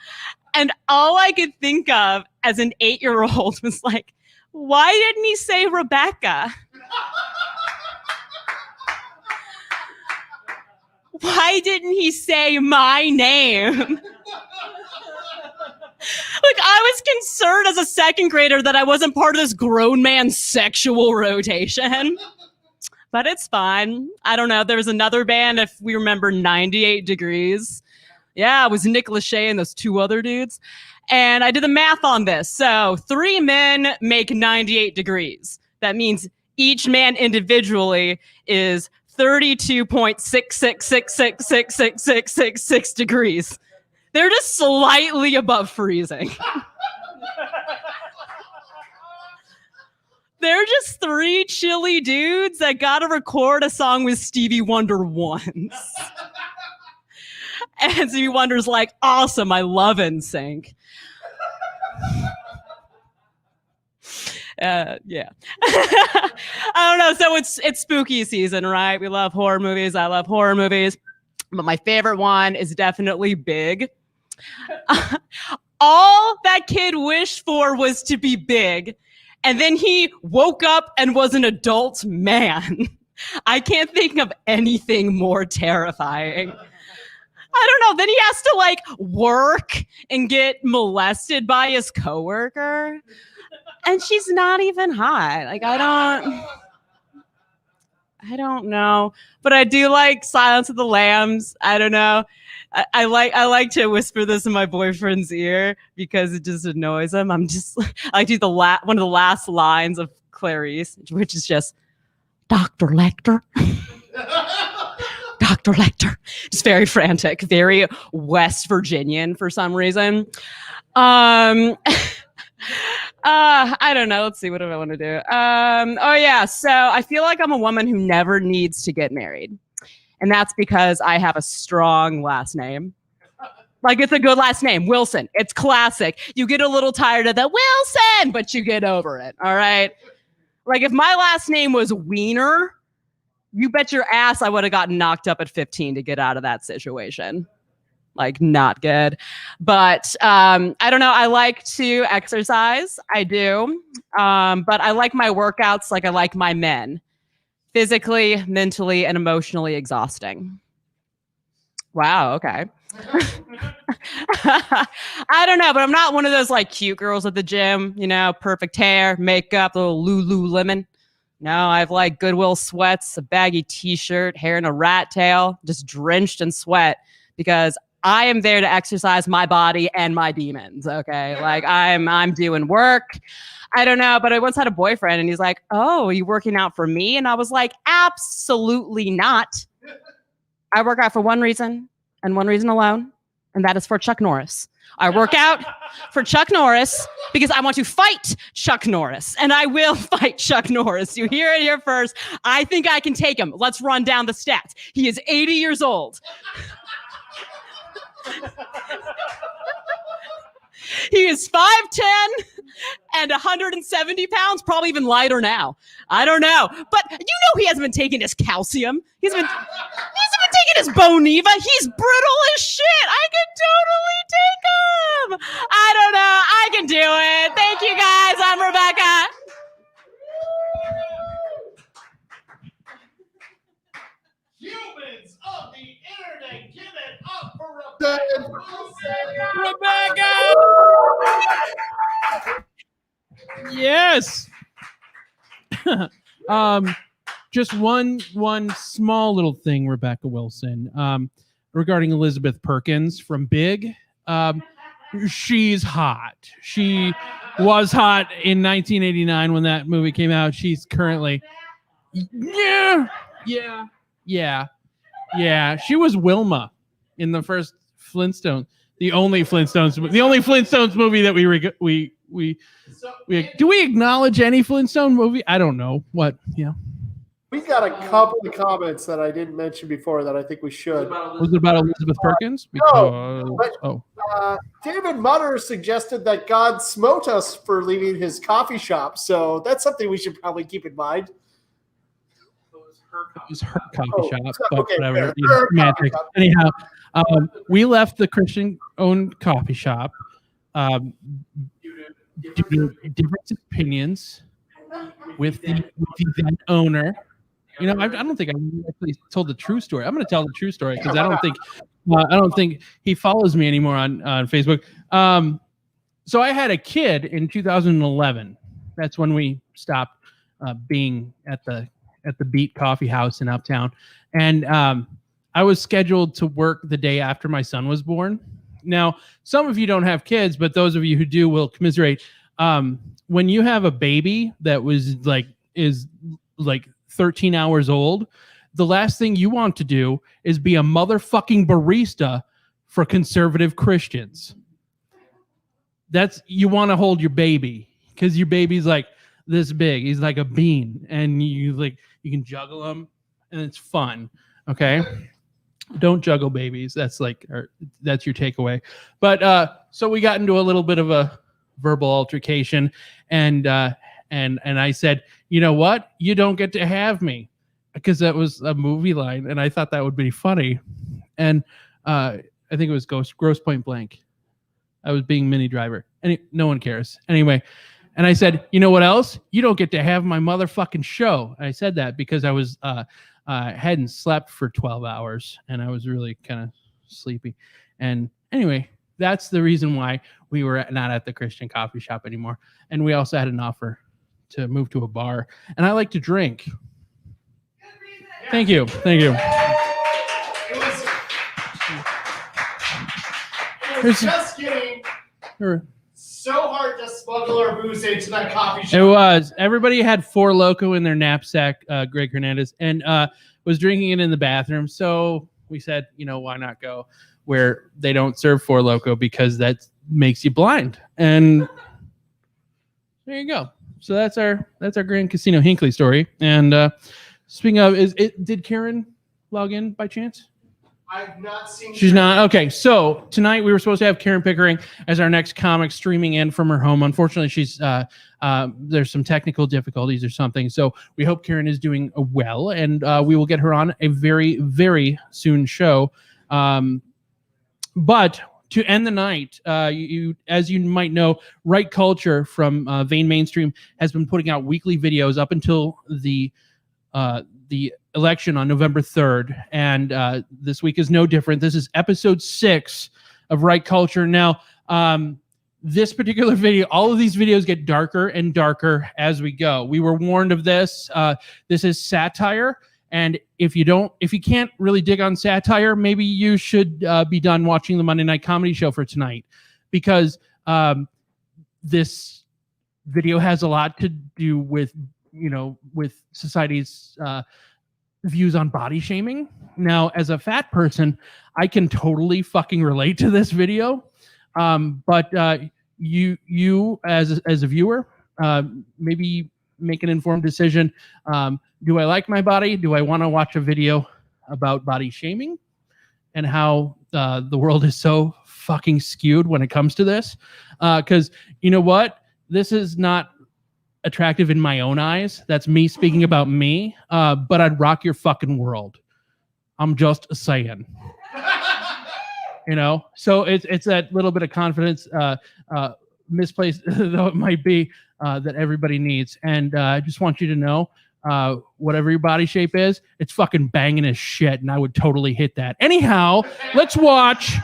And all I could think of as an 8-year-old was like, why didn't he say Rebecca? Why didn't he say my name? Like, I was concerned as a second grader that I wasn't part of this grown man's sexual rotation. But it's fine. I don't know. There was another band, if we remember, 98 Degrees. Yeah, it was Nick Lachey and those 2 other dudes. And I did the math on this. So 3 men make 98 degrees. That means each man individually is 32.666666666 degrees. They're just slightly above freezing. They're just 3 chilly dudes that got to record a song with Stevie Wonder once. And Stevie Wonder's like, awesome, I love NSYNC. Yeah. I don't know. So it's spooky season, right? We love horror movies. I love horror movies. But my favorite one is definitely Big. All that kid wished for was to be big. And then he woke up and was an adult man. I can't think of anything more terrifying. I don't know. Then he has to like work and get molested by his coworker. And she's not even hot. Like, I don't know. But I do like Silence of the Lambs. I don't know. I like to whisper this in my boyfriend's ear because it just annoys him. I do one of the last lines of Clarice, which is just, Dr. Lecter. Dr. Lecter. Just very frantic, very West Virginian for some reason. I don't know. Let's see. What do I want to do? Oh yeah. So I feel like I'm a woman who never needs to get married. And that's because I have a strong last name. Like, it's a good last name, Wilson. It's classic. You get a little tired of the Wilson, but you get over it. All right. Like, if my last name was Wiener, you bet your ass I would have gotten knocked up at 15 to get out of that situation. Like, not good. But I don't know. I like to exercise. I do. But I like my workouts like I like my men. Physically, mentally, and emotionally exhausting. Wow, okay. I don't know, but I'm not one of those like cute girls at the gym, you know, perfect hair, makeup, little Lululemon. No, I have like Goodwill sweats, a baggy t-shirt, hair in a rat tail, just drenched in sweat because I am there to exercise my body and my demons, okay? Like I'm doing work. I don't know, but I once had a boyfriend and he's like, oh, are you working out for me? And I was like, absolutely not. I work out for one reason and one reason alone, and that is for Chuck Norris. I work out for Chuck Norris because I want to fight Chuck Norris, and I will fight Chuck Norris. You hear it here first. I think I can take him. Let's run down the stats. He is 80 years old. He is 5'10" and 170 pounds, probably even lighter now. I don't know. But you know he hasn't been taking his calcium. He's been taking his Boniva. He's brittle as shit. I can totally take him. I don't know. I can do it. Thank you, guys. I'm Rebecca. Humans of the internet, give it up for Rebecca! Yes. Just one small little thing, Rebecca Wilson, regarding Elizabeth Perkins from Big. She's hot. She was hot in 1989 when that movie came out. She's currently, yeah. She was Wilma in the first Flintstone. The only Flintstones movie that we do we acknowledge any Flintstone movie? I don't know. What? Yeah. We got a couple of comments that I didn't mention before that I think we should. Was it about Elizabeth Perkins? No, but David Mutter suggested that God smote us for leaving his coffee shop, so that's something we should probably keep in mind. It was her coffee shop, but okay, whatever. fair. You know, Her semantics. Anyhow, we left the Christian-owned coffee shop due to different opinions with the then owner. You know, I don't think I actually told the true story. I'm going to tell the true story because I don't think he follows me anymore on Facebook. So I had a kid in 2011. That's when we stopped being at the Beat Coffee House in Uptown, and I was scheduled to work the day after my son was born. Now, some of you don't have kids, but those of you who do will commiserate. When you have a baby that is 13 hours old, the last thing you want to do is be a motherfucking barista for conservative Christians. You want to hold your baby because your baby's like this big. He's like a bean, and you can juggle him, and it's fun. Okay, don't juggle babies. That's your takeaway. But so we got into a little bit of a verbal altercation, and I said, you know what? You don't get to have me, because that was a movie line, and I thought that would be funny. And I think it was Gross Point Blank. I was being Minnie Driver. No one cares. Anyway, and I said, you know what else? You don't get to have my motherfucking show. I said that because I was hadn't slept for 12 hours, and I was really kind of sleepy. And anyway, that's the reason why we were not at the Christian coffee shop anymore. And we also had an offer to move to a bar, and I like to drink. Thank you. It was just getting so hard to smuggle our booze into that coffee shop. It was. Everybody had Four Loko in their knapsack, Greg Hernandez, and was drinking it in the bathroom. So we said, why not go where they don't serve Four Loko, because that makes you blind. And there you go. So that's our Grand Casino Hinckley story. And speaking of, did Karen log in by chance? I've not seen. She's not. Okay, so tonight we were supposed to have Karen Pickering as our next comic streaming in from her home. Unfortunately, she's there's some technical difficulties or something. So we hope Karen is doing well, and we will get her on a very, very soon show. But to end the night, as you might know, Right Culture from Vane Mainstream has been putting out weekly videos up until the election on November 3rd, and this week is no different. This is episode 6 of Right Culture. Now, this particular video, all of these videos get darker and darker as we go. We were warned of this. This is satire. And if you can't really dig on satire, maybe you should be done watching the Monday Night Comedy Show for tonight, because this video has a lot to do with society's views on body shaming. Now, as a fat person, I can totally fucking relate to this video. But you as a viewer, maybe make an informed decision. Do I like my body? Do I want to watch a video about body shaming and how the world is so fucking skewed when it comes to this? Because you know what? This is not attractive in my own eyes. That's me speaking about me. But I'd rock your fucking world. I'm just saying. So it's that little bit of confidence, misplaced though it might be, that everybody needs. And I just want you to know, whatever your body shape is, it's fucking banging as shit, and I would totally hit that. Anyhow, let's watch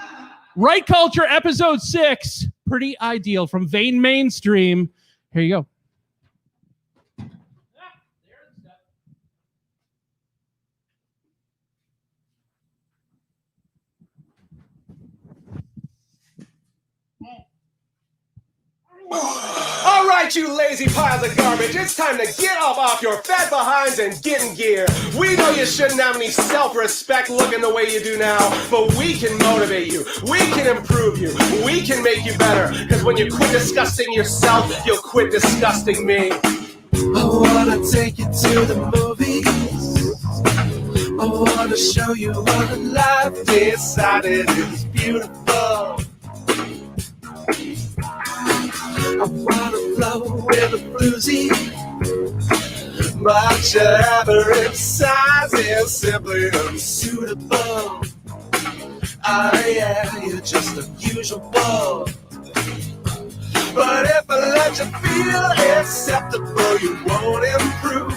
Right Culture episode 6, Pretty Ideal, from Vane Mainstream. Here you go. All right, you lazy piles of garbage, it's time to get off your fat behinds and get in gear. We know you shouldn't have any self-respect looking the way you do now, but we can motivate you, we can improve you, we can make you better, because when you quit disgusting yourself, you'll quit disgusting me. I wanna take you to the movies. I wanna show you what life decided is beautiful. I wanna flow with a bluesy, but your average size is simply unsuitable. Oh yeah, you're just unusual. But if I let you feel acceptable, you won't improve.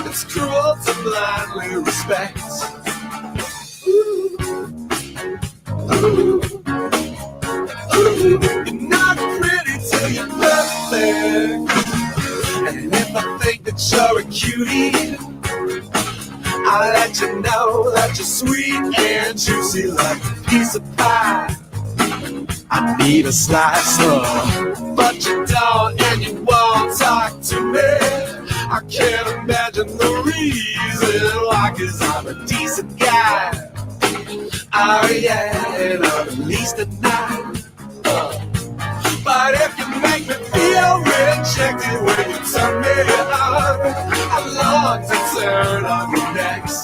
It's cruel to blindly respect. Ooh. Ooh. Ooh. You're not pretty till you're perfect. And if I think that you're a cutie, I'll let you know that you're sweet and juicy like a piece of pie. I need a slice of, but you don't and you won't talk to me. I can't imagine the reason why, 'cause I'm a decent guy. Oh yeah, and I'm at least a 9. But if you make me feel rejected when you turn me on, I long to turn on you next.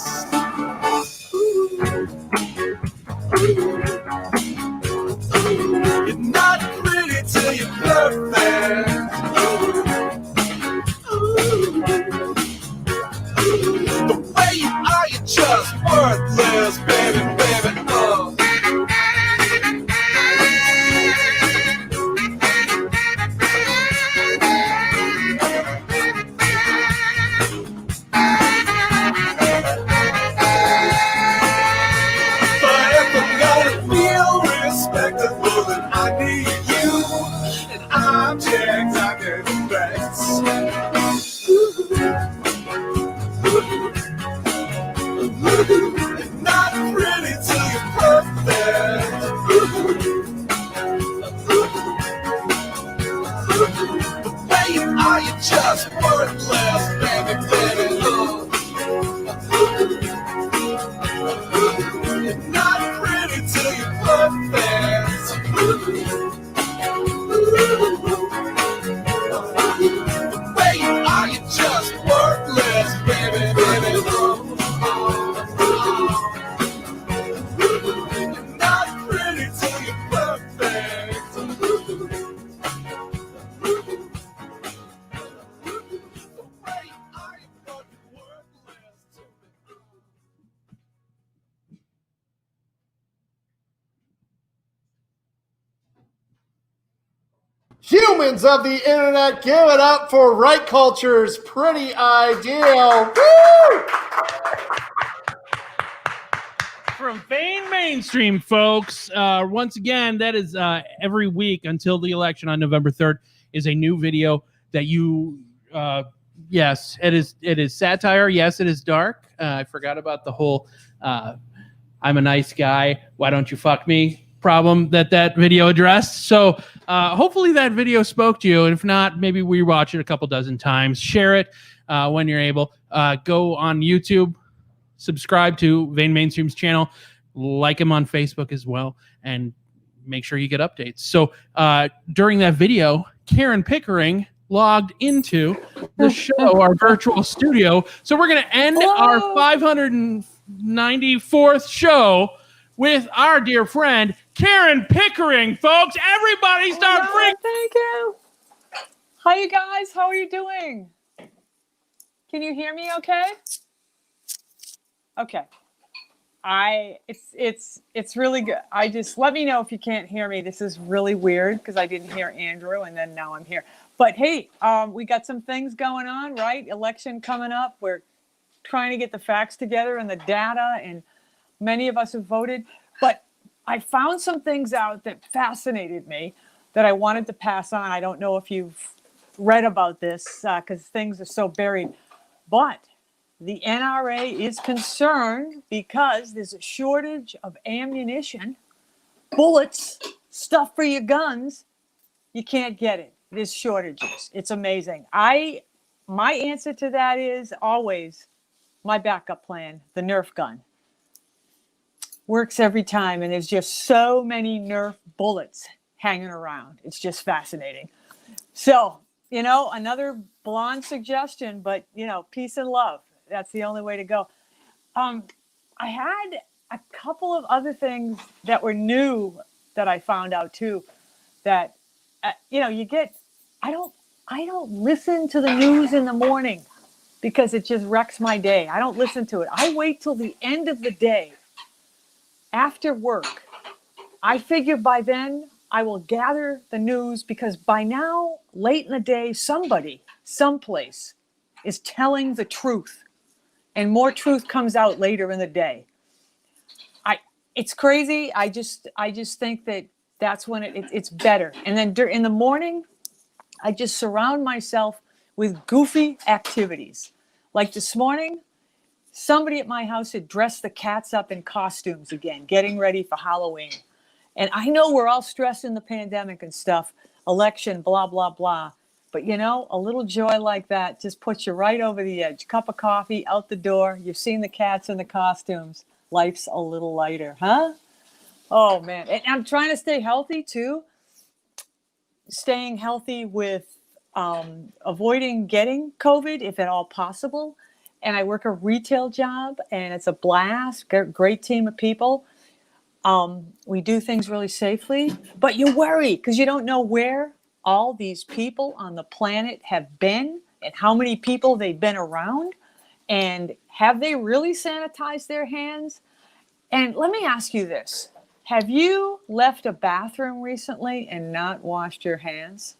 You're not pretty till you're perfect. The way you are, you're just worthless, baby, baby. But if I'm gonna feel respectable, then I need you, an object I can affect. You're not pretty till you're perfect. The way you are, you're just worthless, baby, baby. You're not pretty till you're perfect. The way you are, you're just worthless, baby, baby. You're not pretty till you're perfect. Humans of the internet, give it up for Right Culture's Pretty Ideal. Woo! From Vane Mainstream, folks. Once again, that is every week until the election on November 3rd is a new video that you, yes, it is satire. Yes, it is dark. I forgot about the whole I'm a nice guy, why don't you fuck me problem that video addressed. So hopefully that video spoke to you. And if not, maybe rewatch it a couple dozen times. Share it when you're able. Go on YouTube. Subscribe to Vane Mainstream's channel, like him on Facebook as well, and make sure you get updates. So during that video, Karen Pickering logged into the show, our virtual studio. So we're going to end our 594th show with our dear friend, Karen Pickering, folks. Everybody start freaking. Thank you. Hi, you guys. How are you doing? Can you hear me okay? Okay. It's really good. Just let me know if you can't hear me. This is really weird because I didn't hear Andrew and then now I'm here. But hey, we got some things going on, right? Election coming up. We're trying to get the facts together and the data, and many of us have voted. But I found some things out that fascinated me that I wanted to pass on. I don't know if you've read about this because things are so buried. But the NRA is concerned because there's a shortage of ammunition, bullets, stuff for your guns. You can't get it. there's shortages. It's amazing. My answer to that is always my backup plan, the Nerf gun. Works every time, and there's just so many Nerf bullets hanging around. It's just fascinating. So, another blonde suggestion, but peace and love. That's the only way to go. I had a couple of other things that were new that I found out too. That you get. I don't listen to the news in the morning because it just wrecks my day. I don't listen to it. I wait till the end of the day after work. I figure by then I will gather the news because by now, late in the day, somebody, someplace is telling the truth, and more truth comes out later in the day. It's crazy. I just think that's when it's better. And then in the morning, I just surround myself with goofy activities. Like this morning, somebody at my house had dressed the cats up in costumes again, getting ready for Halloween. And I know we're all stressed in the pandemic and stuff, election, blah, blah, blah. But a little joy like that just puts you right over the edge. Cup of coffee, out the door. You've seen the cats in the costumes. Life's a little lighter, huh? Oh, man. And I'm trying to stay healthy, too. Staying healthy with avoiding getting COVID, if at all possible. And I work a retail job, and it's a blast. Great team of people. We do things really safely, but you worry because you don't know where all these people on the planet have been and how many people they've been around, and have they really sanitized their hands? And let me ask you this. Have you left a bathroom recently and not washed your hands?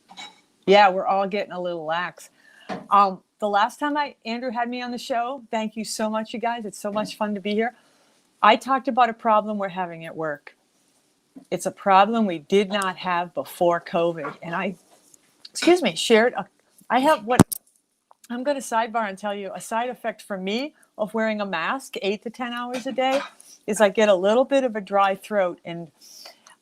Yeah, we're all getting a little lax. The last time Andrew had me on the show, thank you so much, you guys. It's so much fun to be here. I talked about a problem we're having at work. It's a problem we did not have before COVID. And I shared, I have what, I'm going to sidebar and tell you a side effect for me of wearing a mask 8 to 10 hours a day is I get a little bit of a dry throat, and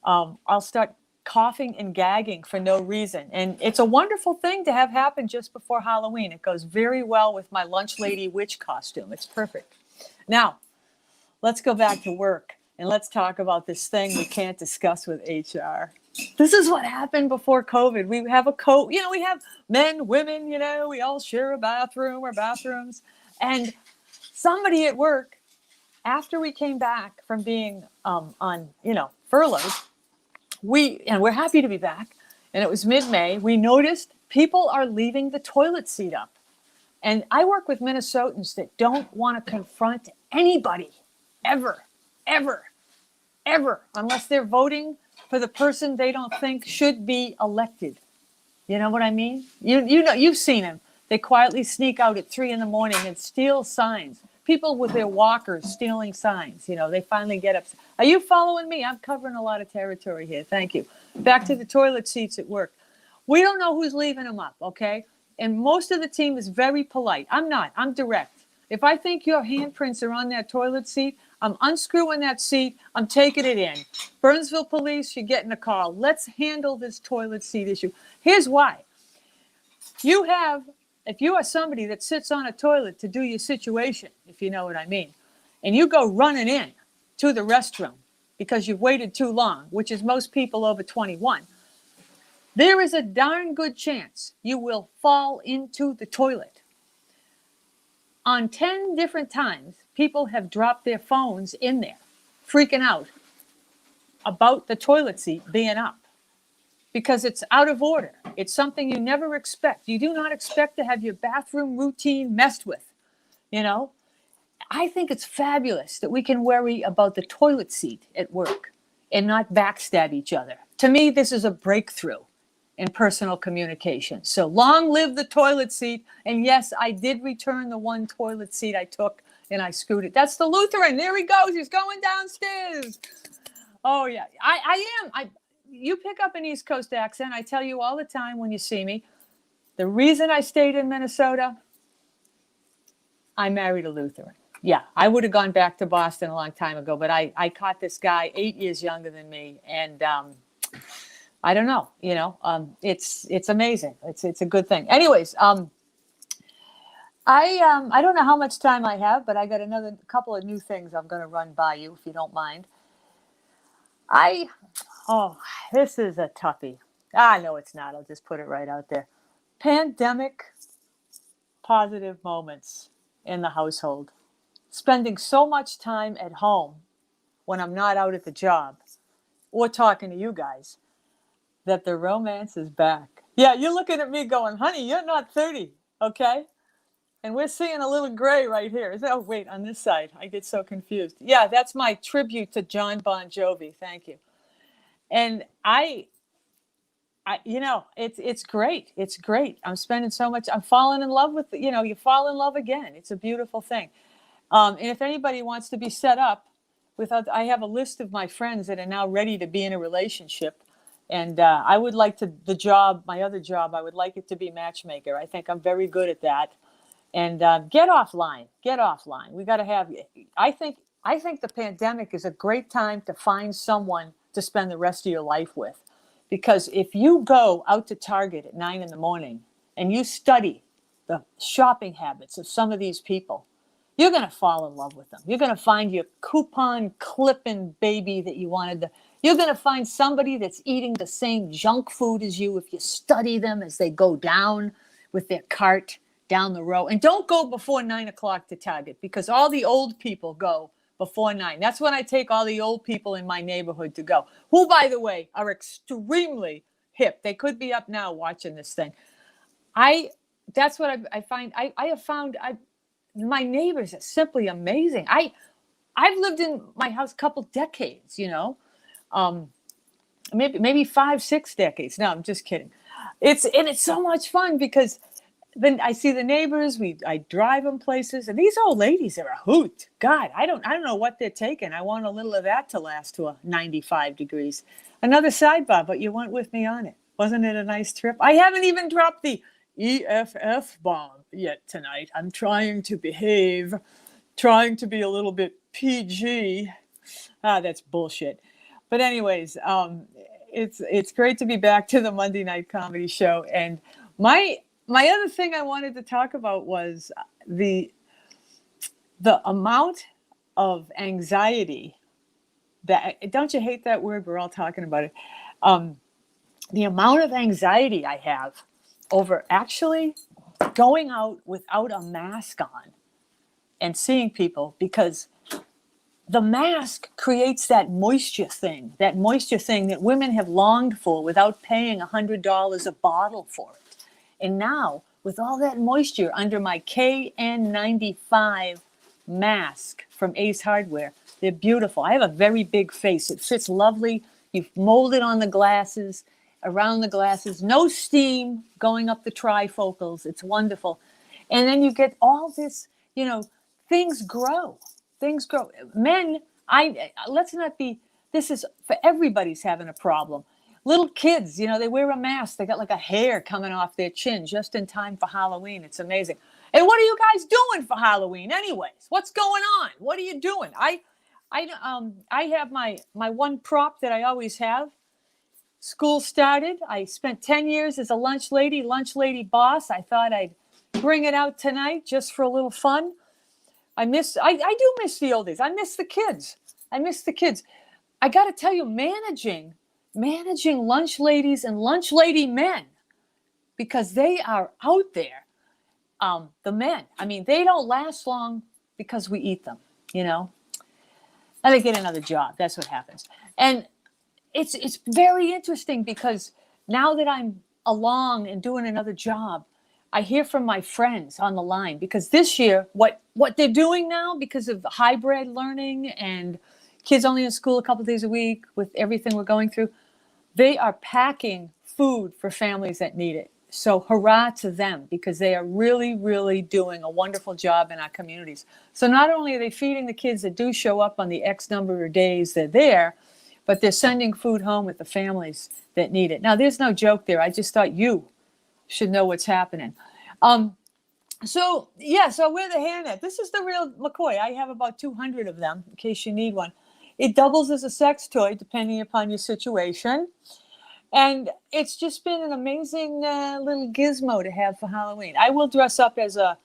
I'll start coughing and gagging for no reason. And it's a wonderful thing to have happen just before Halloween. It goes very well with my lunch lady witch costume. It's perfect. Now, let's go back to work and let's talk about this thing we can't discuss with HR. This is what happened before COVID. We have we have men, women, we all share a bathroom or bathrooms. And somebody at work, after we came back from being on, furloughed, we're happy to be back. And it was mid-May. We noticed people are leaving the toilet seat up. And I work with Minnesotans that don't want to confront anybody ever, unless they're voting for the person they don't think should be elected. You know what I mean? You've seen them. They quietly sneak out at 3 a.m. and steal signs. People with their walkers stealing signs. They finally get up. Are you following me? I'm covering a lot of territory here. Thank you. Back to the toilet seats at work. We don't know who's leaving them up, okay? And most of the team is very polite. I'm not. I'm direct. If I think your handprints are on that toilet seat, I'm unscrewing that seat. I'm taking it in. Burnsville police, you're getting a call. Let's handle this toilet seat issue. Here's why. If you are somebody that sits on a toilet to do your situation, if you know what I mean, and you go running in to the restroom because you've waited too long, which is most people over 21, there is a darn good chance you will fall into the toilet. On 10 different times, people have dropped their phones in there, freaking out about the toilet seat being up because it's out of order. It's something you never expect. You do not expect to have your bathroom routine messed with, I think it's fabulous that we can worry about the toilet seat at work and not backstab each other. To me, this is a breakthrough in personal communication. So long live the toilet seat. And yes, I did return the one toilet seat I took and I screwed it. That's the Lutheran. There he goes. He's going downstairs. Oh, yeah. I am. You pick up an East Coast accent. I tell you all the time when you see me, the reason I stayed in Minnesota, I married a Lutheran. Yeah, I would have gone back to Boston a long time ago, but I caught this guy 8 years younger than me. And I don't know, it's amazing. It's a good thing. Anyways, I don't know how much time I have, but I got another couple of new things I'm going to run by you if you don't mind. This is a toughie. No, it's not. I'll just put it right out there. Pandemic positive moments in the household. Spending so much time at home when I'm not out at the job or talking to you guys that the romance is back. Yeah, you're looking at me going, honey, you're not 30, okay? And we're seeing a little gray right here. Oh, wait, on this side. I get so confused. Yeah, that's my tribute to John Bon Jovi. Thank you. And it's great. It's great. I'm spending so much. I'm falling in love with, you fall in love again. It's a beautiful thing. And if anybody wants to be set up I have a list of my friends that are now ready to be in a relationship. And I would like my other job, I would like it to be matchmaker. I think I'm very good at that. And get offline. We got to have, I think the pandemic is a great time to find someone to spend the rest of your life with. Because if you go out to Target at 9 a.m. and you study the shopping habits of some of these people, you're going to fall in love with them. You're going to find your coupon clipping baby that you wanted. You're going to find somebody that's eating the same junk food as you if you study them as they go down with their cart down the row. And don't go before 9 o'clock to Target because all the old people go before 9. That's when I take all the old people in my neighborhood to go, who, by the way, are extremely hip. They could be up now watching this thing. That's what I find. I have found my neighbors are simply amazing. I've lived in my house a couple decades, maybe 5-6 decades. No, I'm just kidding. It's so much fun because then I see the neighbors. I drive them places, and these old ladies are a hoot. God, I don't know what they're taking. I want a little of that to last to 95 degrees. Another sidebar, but you went with me on it. Wasn't it a nice trip? I haven't even dropped the EFF bomb yet tonight. I'm trying to behave, trying to be a little bit PG. That's bullshit. But anyways, it's great to be back to the Monday Night Comedy Show. And my other thing I wanted to talk about was the amount of anxiety that, don't you hate that word? We're all talking about it. The amount of anxiety I have over actually going out without a mask on and seeing people, because the mask creates that moisture thing that women have longed for without paying $100 a bottle for it. And now, with all that moisture under my KN95 mask from Ace Hardware, they're beautiful. I have a very big face. It fits lovely. You've molded on the glasses, around the glasses, no steam going up the trifocals. It's wonderful. And then you get all this, things grow. Men, let's not be, this is for everybody's having a problem. Little kids, they wear a mask. They got like a hair coming off their chin just in time for Halloween. It's amazing. And what are you guys doing for Halloween anyways? What's going on? What are you doing? I have my one prop that I always have. School started. I spent 10 years as a lunch lady boss. I thought I'd bring it out tonight just for a little fun. I do miss the old days. I miss the kids. I got to tell you, managing lunch ladies and lunch lady men, because they are out there. The men, they don't last long because we eat them, Now they get another job. That's what happens. And it's very interesting because now that I'm along and doing another job, I hear from my friends on the line, because this year, what they're doing now, because of hybrid learning and kids only in school a couple of days a week with everything we're going through, they are packing food for families that need it. So hurrah to them, because they are really, really doing a wonderful job in our communities. So not only are they feeding the kids that do show up on the X number of days they're there, but they're sending food home with the families that need it. Now, there's no joke there. I just thought you should know what's happening. So I wear the hairnet. This is the real McCoy. I have about 200 of them in case you need one. It doubles as a sex toy depending upon your situation. And it's just been an amazing little gizmo to have for Halloween. I will dress up as I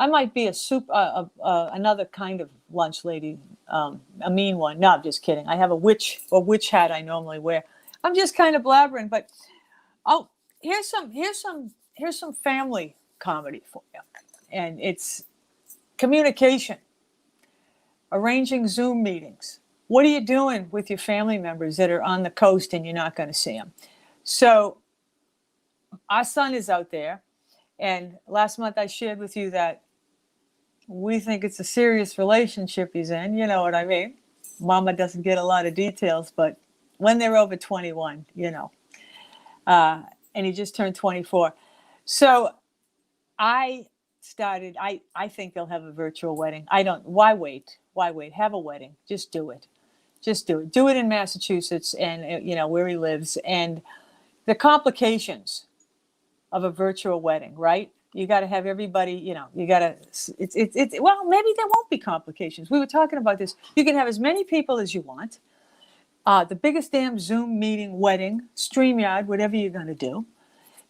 might be another kind of lunch lady, a mean one. No, I'm just kidding. I have a witch hat I normally wear. I'm just kind of blabbering, but here's some family comedy for you, and it's communication, arranging Zoom meetings. What are you doing with your family members that are on the coast and you're not going to see them? So our son is out there, and last month I shared with you that we think it's a serious relationship he's in. You know what I mean? Mama doesn't get a lot of details, but when they're over 21, you know. And he just turned 24. So I think they'll have a virtual wedding. Why wait? Have a wedding. Just do it. Do it in Massachusetts and, where he lives. And the complications of a virtual wedding, right? You got to have everybody, you got to, well, maybe there won't be complications. We were talking about this. You can have as many people as you want. The biggest damn Zoom meeting, wedding, StreamYard, whatever you're going to do.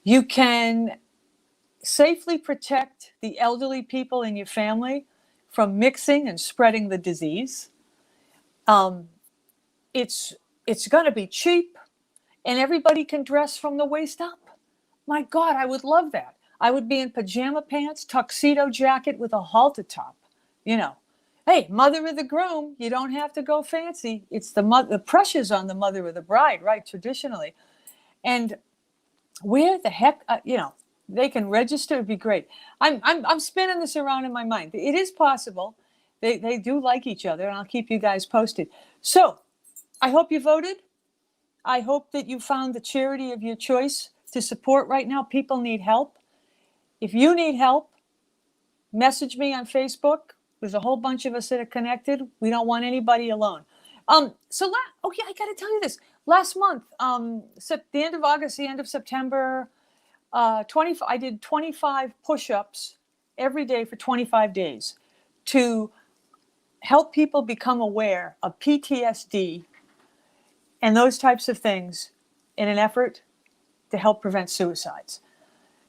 You can safely protect the elderly people in your family from mixing and spreading the disease. It's going to be cheap, and everybody can dress from the waist up. My God, I would love that. I would be in pajama pants, tuxedo jacket with a halter top. Hey, mother of the groom, you don't have to go fancy. It's the pressure's on the mother of the bride, right? Traditionally, and where the heck, they can register. It'd be great. I'm spinning this around in my mind. It is possible. They do like each other, and I'll keep you guys posted. So, I hope you voted. I hope that you found the charity of your choice to support right now. People need help. If you need help, message me on Facebook. There's a whole bunch of us that are connected. We don't want anybody alone. I got to tell you this. Last month, the end of August, the end of September, I did 25 push-ups every day for 25 days to help people become aware of PTSD and those types of things in an effort to help prevent suicides.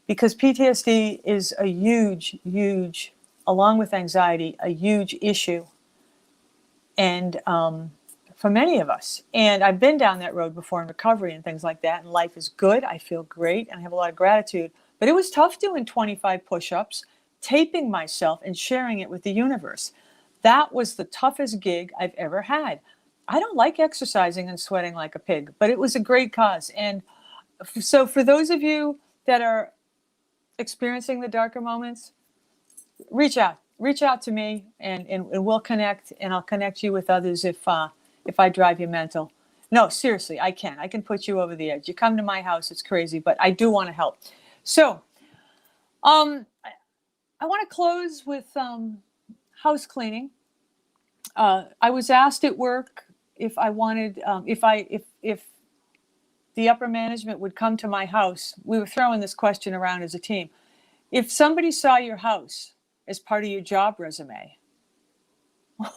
Because PTSD is a huge, along with anxiety, a huge issue. And for many of us. And I've been down that road before in recovery and things like that. And life is good. I feel great. And I have a lot of gratitude. But it was tough doing 25 push-ups, taping myself and sharing it with the universe. That was the toughest gig I've ever had. I don't like exercising and sweating like a pig, but it was a great cause. And so for those of you that are experiencing the darker moments, reach out to me and we'll connect, and I'll connect you with others if I drive you mental. No, seriously, I can put you over the edge. You come to my house, it's crazy, but I do want to help. So I want to close with house cleaning. I was asked at work if I wanted, if the upper management would come to my house. We were throwing this question around as a team. If somebody saw your house as part of your job resume,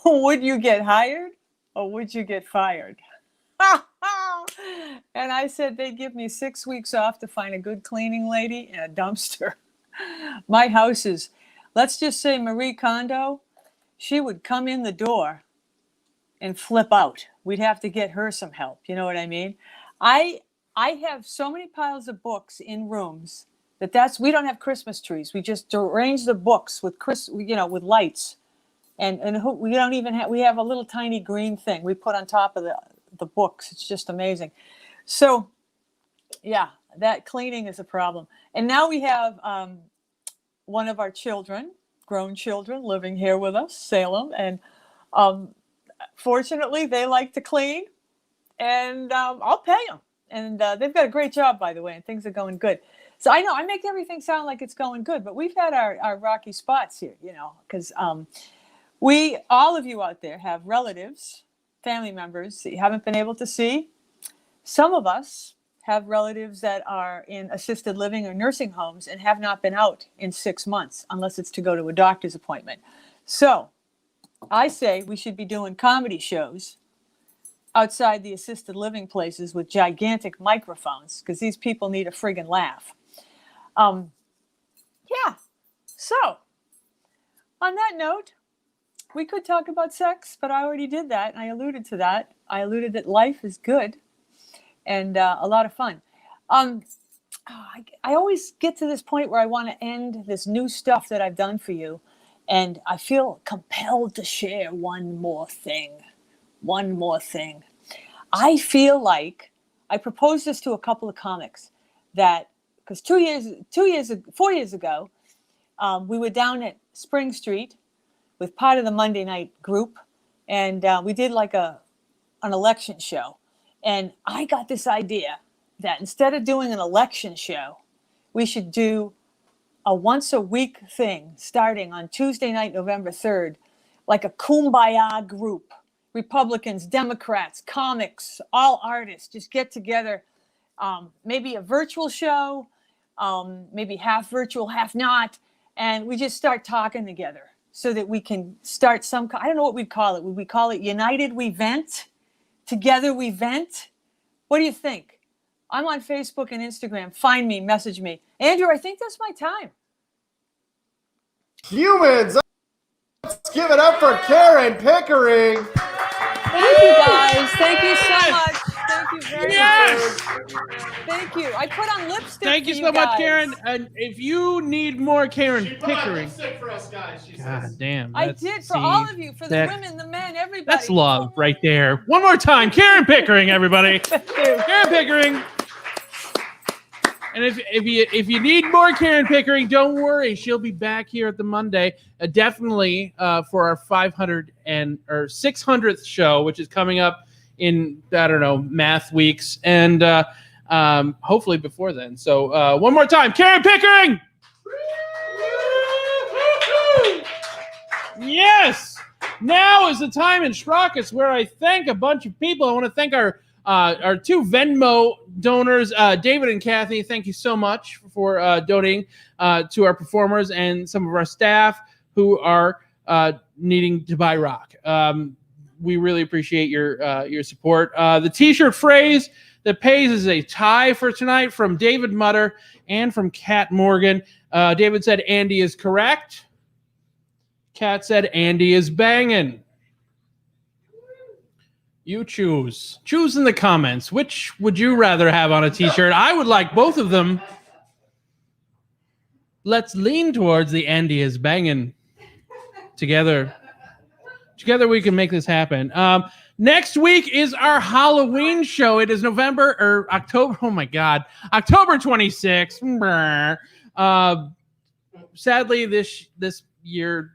would you get hired or would you get fired? And I said they'd give me 6 weeks off to find a good cleaning lady and a dumpster. My house is, let's just say Marie Kondo, she would come in the door and flip out. We'd have to get her some help. You know what I mean? I have so many piles of books in rooms we don't have Christmas trees. We just arrange the books with with lights, and we don't even have. We have a little tiny green thing we put on top of the books. It's just amazing. So, yeah, that cleaning is a problem. And now we have one of our children, grown children, living here with us, Salem, and fortunately they like to clean, and I'll pay them. And they've got a great job, by the way, and things are going good. So I know I make everything sound like it's going good, but we've had our rocky spots here, because all of you out there have relatives, family members that you haven't been able to see. Some of us have relatives that are in assisted living or nursing homes and have not been out in 6 months, unless it's to go to a doctor's appointment. So I say we should be doing comedy shows outside the assisted living places with gigantic microphones because these people need a friggin' laugh. Yeah. So, on that note, we could talk about sex, but I already did that, and I alluded to that. I alluded that life is good and a lot of fun. I always get to this point where I want to end this new stuff that I've done for you, and I feel compelled to share one more thing. One more thing. I feel like I proposed this to a couple of comics that, because 4 years ago, we were down at Spring Street with part of the Monday night group, and we did like an election show. And I got this idea that instead of doing an election show, we should do a once a week thing starting on Tuesday night, November 3rd, like a kumbaya group. Republicans, Democrats, comics, all artists just get together, maybe a virtual show, maybe half virtual, half not, and we just start talking together so that we can start some, I don't know what we'd call it. Would we call it United We Vent? Together We Vent? What do you think? I'm on Facebook and Instagram. Find me, message me. Andrew, I think that's my time. Humans, let's give it up for Karen Pickering. Thank you, guys. Thank you so much. Thank you very much. Thank you. I put on lipstick. Thank you for so much, guys. Karen. And if you need more Karen Pickering, For us guys, she God says. damn. I that's- did for see, all of you, for the that- women, the men, everybody. That's love right there. One more time, Karen Pickering, everybody. Karen Pickering. And if you need more Karen Pickering, don't worry. She'll be back here at the Monday, definitely for our 600th show, which is coming up in, I don't know, math weeks, and hopefully before then. So one more time, Karen Pickering. Yes. Now is the time in Sprockets where I thank a bunch of people. I want to thank our two Venmo donors, David and Kathy. Thank you so much for donating to our performers and some of our staff who are needing to buy rock. We really appreciate your support. The T-shirt phrase that pays is a tie for tonight from David Mutter and from Kat Morgan. David said Andy is correct. Kat said Andy is banging. You choose. Choose in the comments. Which would you rather have on a T-shirt? I would like both of them. Let's lean towards the Andy is banging. Together we can make this happen. Next week is our Halloween show. It is October. Oh my God, October 26th. Sadly, this year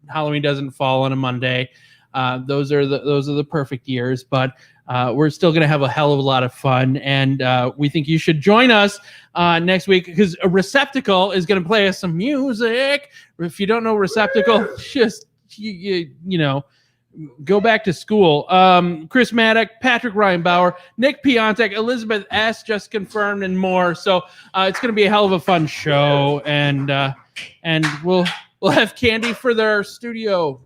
Halloween doesn't fall on a Monday. Those are the perfect years, but we're still going to have a hell of a lot of fun, and we think you should join us next week because a Receptacle is going to play us some music. If you don't know Receptacle, just you know, go back to school. Chris Maddock, Patrick Ryanbauer, Nick Piontek, Elizabeth S. just confirmed, and more. So it's going to be a hell of a fun show, and we'll have candy for their studio.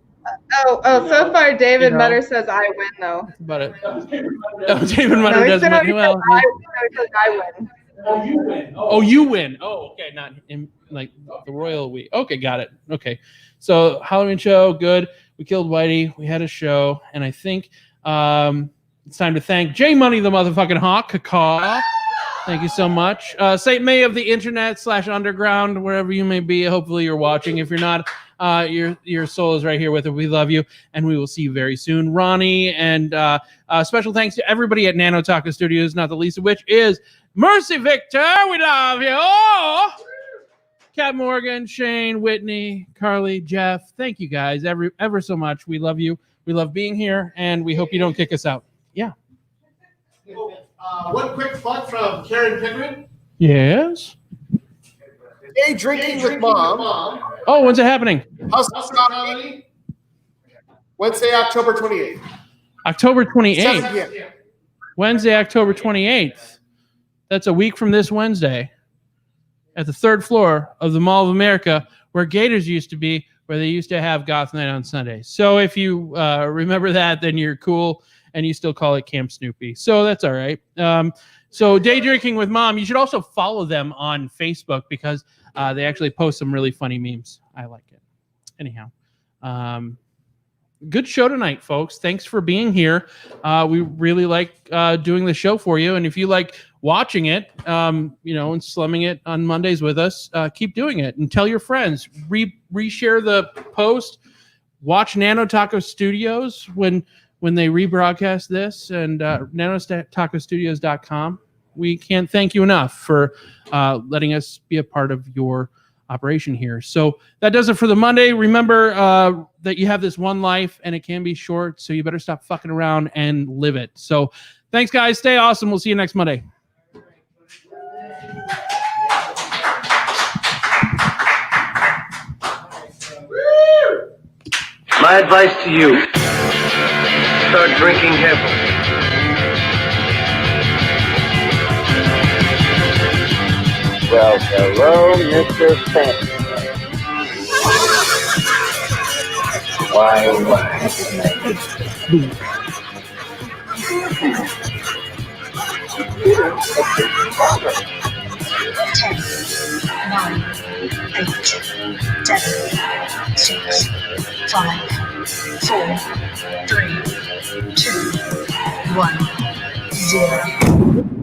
So far, David know. Mutter says I win, though. That's about it. Oh, David Mutter doesn't win. Well, I win. Oh, you win. Oh, okay. Not in, like the royal we. Okay, got it. Okay. So Halloween show, good. We killed Whitey. We had a show, and I think it's time to thank J Money, the motherfucking hawk. Caw. Thank you so much. Saint May of the internet / underground, wherever you may be. Hopefully you're watching. If you're not, your soul is right here with it. We love you, and we will see you very soon. Ronnie, and special thanks to everybody at Nano Taco Studios, not the least of which is Mercy Victor. We love you. Oh! Kat Morgan, Shane, Whitney, Carly, Jeff. Thank you guys ever so much. We love you. We love being here, and we hope you don't kick us out. Yeah. One quick thought from Karen Pickering. Yes. Day drinking with mom. Oh, when's it happening? Hustle Comedy. Wednesday, October 28th. October 7 28th. p.m. Wednesday, October 28th. That's a week from this Wednesday. At the 3rd floor of the Mall of America, where Gators used to be, where they used to have Goth Night on Sunday. So if you remember that, then you're cool. and you still call it Camp Snoopy. So that's all right. So Day Drinking with Mom, you should also follow them on Facebook because they actually post some really funny memes. I like it. Anyhow, good show tonight, folks. Thanks for being here. We really like doing the show for you. And if you like watching it, and slumming it on Mondays with us, keep doing it and tell your friends. Reshare the post. Watch Nano Taco Studios when they rebroadcast this, and nanotacostudios.com. We can't thank you enough for letting us be a part of your operation here. So that does it for the Monday. Remember that you have this one life and it can be short, so you better stop fucking around and live it. So thanks, guys. Stay awesome. We'll see you next Monday. My advice to you, start drinking heavily. Well, hello, Mr. Fancy. Why? 10, 9, 8, 7, 6, 5, 4, 3, 2, 1, 0.